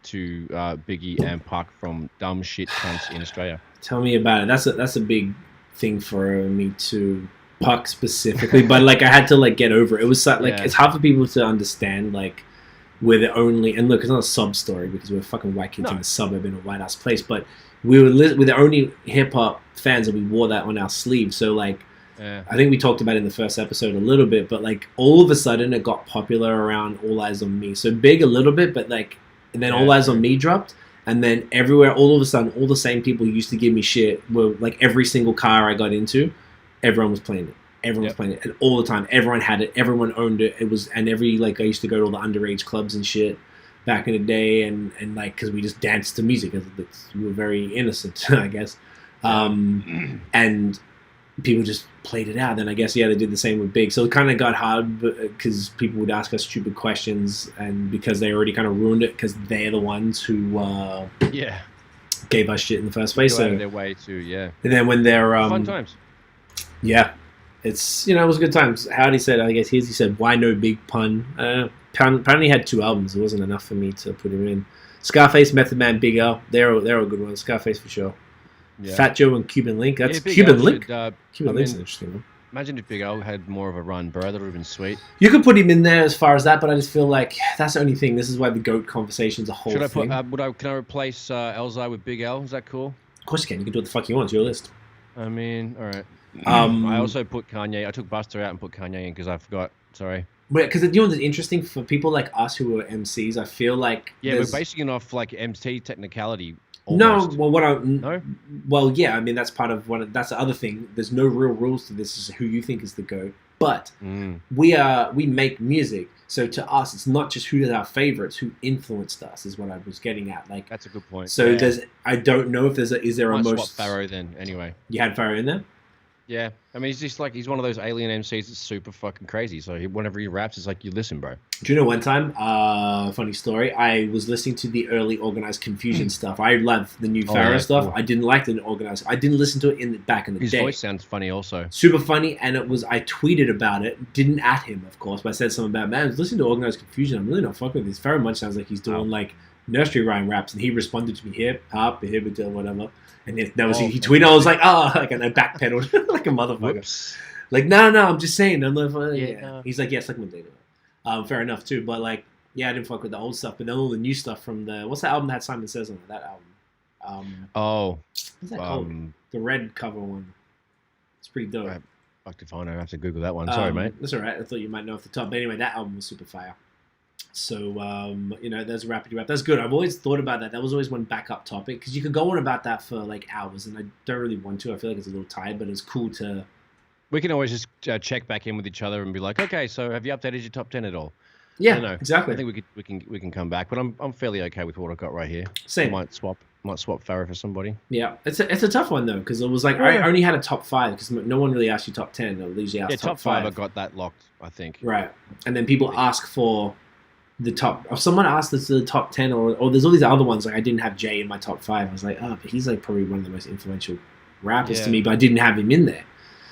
to Biggie and Pac from dumb shit cunts in Australia. Tell me about it. That's a big thing for me too. Pac specifically, but like I had to like get over it. It was like it's hard for people to understand like we're the only, and look, it's not a sub story because we're fucking white kids in a suburb in a white ass place, but we're the only hip hop fans and we wore that on our sleeve. So like I think we talked about it in the first episode a little bit, but like all of a sudden it got popular around All Eyes on Me. So big a little bit, but like, and then All Eyes on Me dropped, and then everywhere, all of a sudden, all the same people who used to give me shit were like every single car I got into, everyone was playing it. Everyone was playing it, and all the time, everyone had it, everyone owned it. It was, and every like I used to go to all the underage clubs and shit back in the day, and like because we just danced to music, because we were very innocent, I guess, and people just played it out. Then I guess they did the same with Big. So it kind of got hard because people would ask us stupid questions, and because they already kind of ruined it because they're the ones who gave us shit in the first place. So their way to and then when they're fun times. Yeah, it's it was good times. Howdy said, I guess he said, why no Big Pun? Apparently had 2 albums. It wasn't enough for me to put him in. Scarface, Method Man, Big L. They're a good one. Scarface for sure. Yeah. Fat Joe and Cuban Link. That's Cuban Link. Cuban Link's an interesting one. Imagine if Big L had more of a run, bro. That would have been sweet. You could put him in there as far as that, but I just feel like that's the only thing. This is why the GOAT conversation's a whole thing. Should I put? Can I replace Elzhi with Big L? Is that cool? Of course you can. You can do what the fuck you want. It's your list. I mean, all right. I also put Kanye. I took Buster out and put Kanye in because I forgot. Sorry. Because what's interesting for people like us who are MCs, I feel like we're basing it off like MC technicality. Almost. No, well, yeah. I mean, that's part of that's the other thing. There's no real rules to this. Is who you think is the GOAT, but we make music. So to us, it's not just who is our favorites, who influenced us. Is what I was getting at. Like that's a good point. So I don't know if is there a most swap Pharoah then anyway. You had Pharoah in there. Yeah, I mean, he's one of those alien MCs that's super fucking crazy. So whenever he raps, it's like, you listen, bro. Do you know one time, funny story, I was listening to the early Organized Confusion stuff. I love the new Pharoah stuff. Cool. I didn't like the Organized. I didn't listen to it back in the day. His voice sounds funny also. Super funny, and I tweeted about it. Didn't at him, of course, but I said something about, man, I was listening to Organized Confusion. I'm really not fucking with this. Pharoah much sounds like he's doing like nursery rhyme raps, and he responded to me, hip hop, whatever. And that was he tweeted. I was like, and I backpedaled like a motherfucker. Whoops. Like, no, I'm just saying. I'm like, He's like, yes, like my data. Fair enough too, but like, I didn't fuck with the old stuff, but then all the new stuff from what's the album that Simon Says on it? That album. What's that called? The red cover one. It's pretty dope. Right. Fuck if I know. I have to Google that one. Sorry, mate. That's all right. I thought you might know off the top. But anyway, that album was super fire. So, there's a rappity rap. That's good. I've always thought about that. That was always one backup topic because you could go on about that for like hours, and I don't really want to. I feel like it's a little tired, but it's cool to. We can always just check back in with each other and be like, okay, so have you updated your top 10 at all? Yeah, exactly. I think we can come back, but I'm fairly okay with what I've got right here. Same. I might swap Pharoah for somebody. Yeah, it's a tough one though because it was like I only had a top 5 because no one really asked you top 10. They usually asked top 5. I got that locked, I think. Right, and then people ask for the top. If someone asked us the top 10 or there's all these other ones like I didn't have Jay in my top 5. I was like, but he's like probably one of the most influential rappers to me, but I didn't have him in there.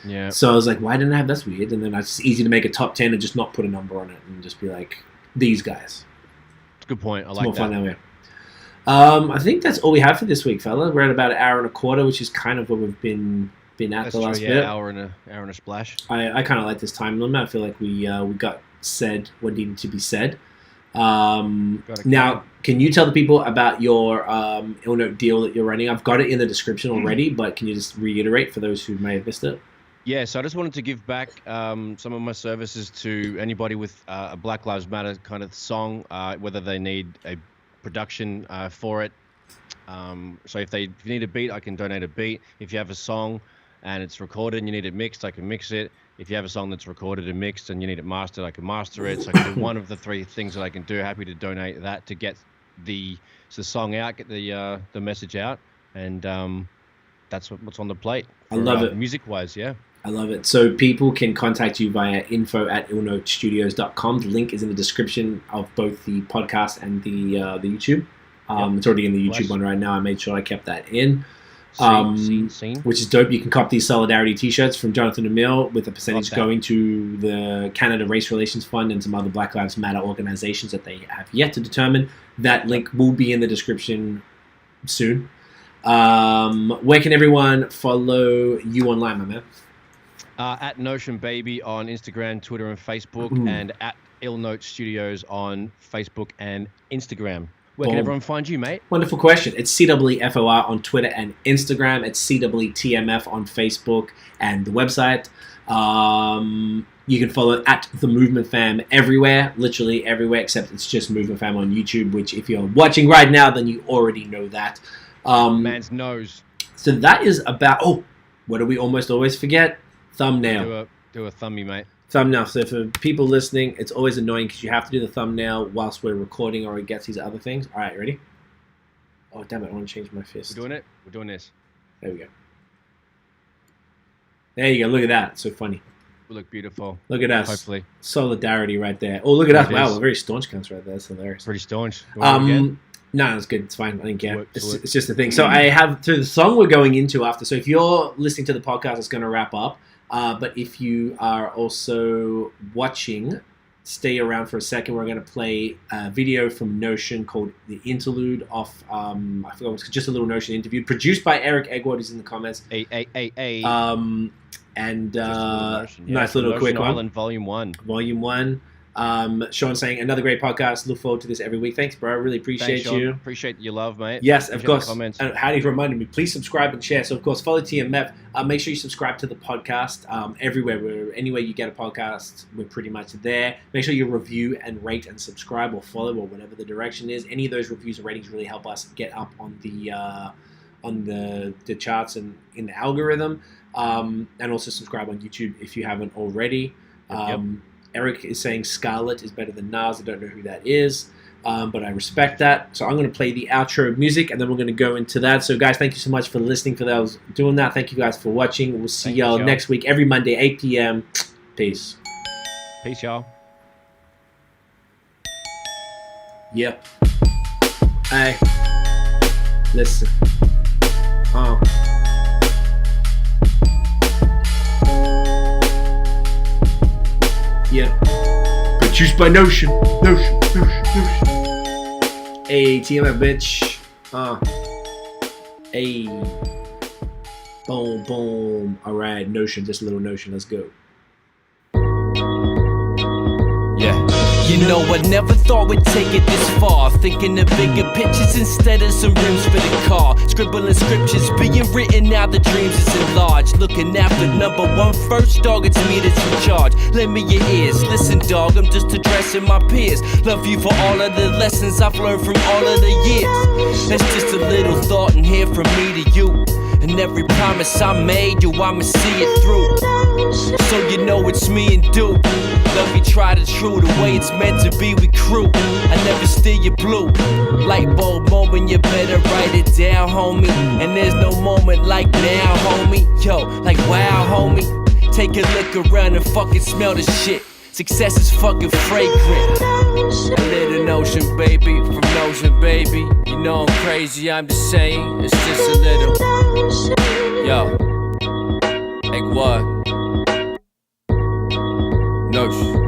Yeah. So I was like, why didn't I have? That's weird. And then it's easy to make a top 10 and just not put a number on it and just be like, these guys. It's a good point. I it's like more that. Fun that way. I think that's all we have for this week, fella. We're at about an hour and a quarter, which is kind of what we've been at that's the last true, bit. Hour and a splash. I kind of like this time limit. I feel like we got said what needed to be said. Now, can you tell the people about your IllNote deal that you're running? I've got it in the description already, but can you just reiterate for those who may have missed it? Yeah, so I just wanted to give back some of my services to anybody with a Black Lives Matter kind of song, whether they need a production for it. So if you need a beat, I can donate a beat. If you have a song and it's recorded and you need it mixed, I can mix it. If you have a song that's recorded and mixed and you need it mastered, I can master it. So I can do one of the three things that I can do. Happy to donate that to get the song out, get the message out, and that's what's on the plate. I love it. Music-wise, yeah. I love it. So people can contact you via info@illnotestudios.com. The link is in the description of both the podcast and the YouTube. It's already in the YouTube one right now. I made sure I kept that in. Which is dope. You can cop these Solidarity t-shirts from Jonathan Emile with a percentage going to the Canada Race Relations Fund and some other Black Lives Matter organizations that they have yet to determine. That link will be in the description soon. Where can everyone follow you online, my man? At Notion Baby on Instagram, Twitter, and Facebook, and at IllNote Studios on Facebook and Instagram. Where can everyone find you, mate? Wonderful question. It's CWFOR on Twitter and Instagram. It's CWTMF on Facebook and the website. You can follow at The Movement Fam everywhere, literally everywhere, except it's just Movement Fam on YouTube, which if you're watching right now, then you already know that. Man's nose. So that is about... Oh, what do we almost always forget? Thumbnail. Do a thumbie, mate. Thumbnail. So for people listening, it's always annoying because you have to do the thumbnail whilst we're recording or it gets these other things. All right, ready? Oh, damn it. I want to change my fist. We're doing it? We're doing this. There we go. There you go. Look at that. It's so funny. We look beautiful. Look at us. Hopefully. Solidarity right there. Oh, look at us. Wow, we're very staunch cunts right there. That's hilarious. Pretty staunch. No, it's good. It's fine. I didn't care. It's just a thing. So I have to the song we're going into after. So if you're listening to the podcast, it's going to wrap up. But if you are also watching, stay around for a second. We're going to play a video from Notion called The Interlude off, I forgot, it was just a little Notion interview, produced by Eric Eggward, who's in the comments. Nice little quick one. Island, Volume 1. Volume 1. Sean saying, another great podcast. Look forward to this every week. Thanks, bro. I really appreciate you. Appreciate your love, mate. Yes, of course. And Hattie reminded me, please subscribe and share. So, of course, follow TMF. Make sure you subscribe to the podcast everywhere. Anywhere you get a podcast, we're pretty much there. Make sure you review and rate and subscribe or follow or whatever the direction is. Any of those reviews or ratings really help us get up on the charts and in the algorithm. And also subscribe on YouTube if you haven't already. Eric is saying Scarlet is better than Nas. I don't know who that is, but I respect that. So I'm going to play the outro music, and then we're going to go into that. So, guys, thank you so much for listening, for those doing that. Thank you guys for watching. We'll see y'all next week, every Monday, 8 p.m. Peace. Peace, y'all. Yep. Hey. Listen. Yeah. Produced by Notion. Notion. Hey, TMF, bitch. Hey. Boom, boom. All right, Notion. Just a little Notion. Let's go. Yeah. You know, I never thought we'd take it this far. Thinking of bigger pictures instead of some rims for the car. Scribbling scriptures being written now, the dreams is enlarged. Looking after number one first, dog, it's me that's in charge. Lend me your ears, listen dog, I'm just addressing my peers. Love you for all of the lessons I've learned from all of the years. That's just a little thought in here from me to you. And every promise I made you, I'ma see it through. So you know it's me and Duke. Let me try the true, the way it's meant to be, we crew. I never steal your blue. Light bulb moment, you better write it down, homie. And there's no moment like now, homie. Yo, like wow, homie. Take a look around and fucking smell the shit. Success is fucking fragrant. A little Notion, baby, from Notion, baby. You know I'm crazy, I'm just saying. It's just a little. Yo, like what? Notion.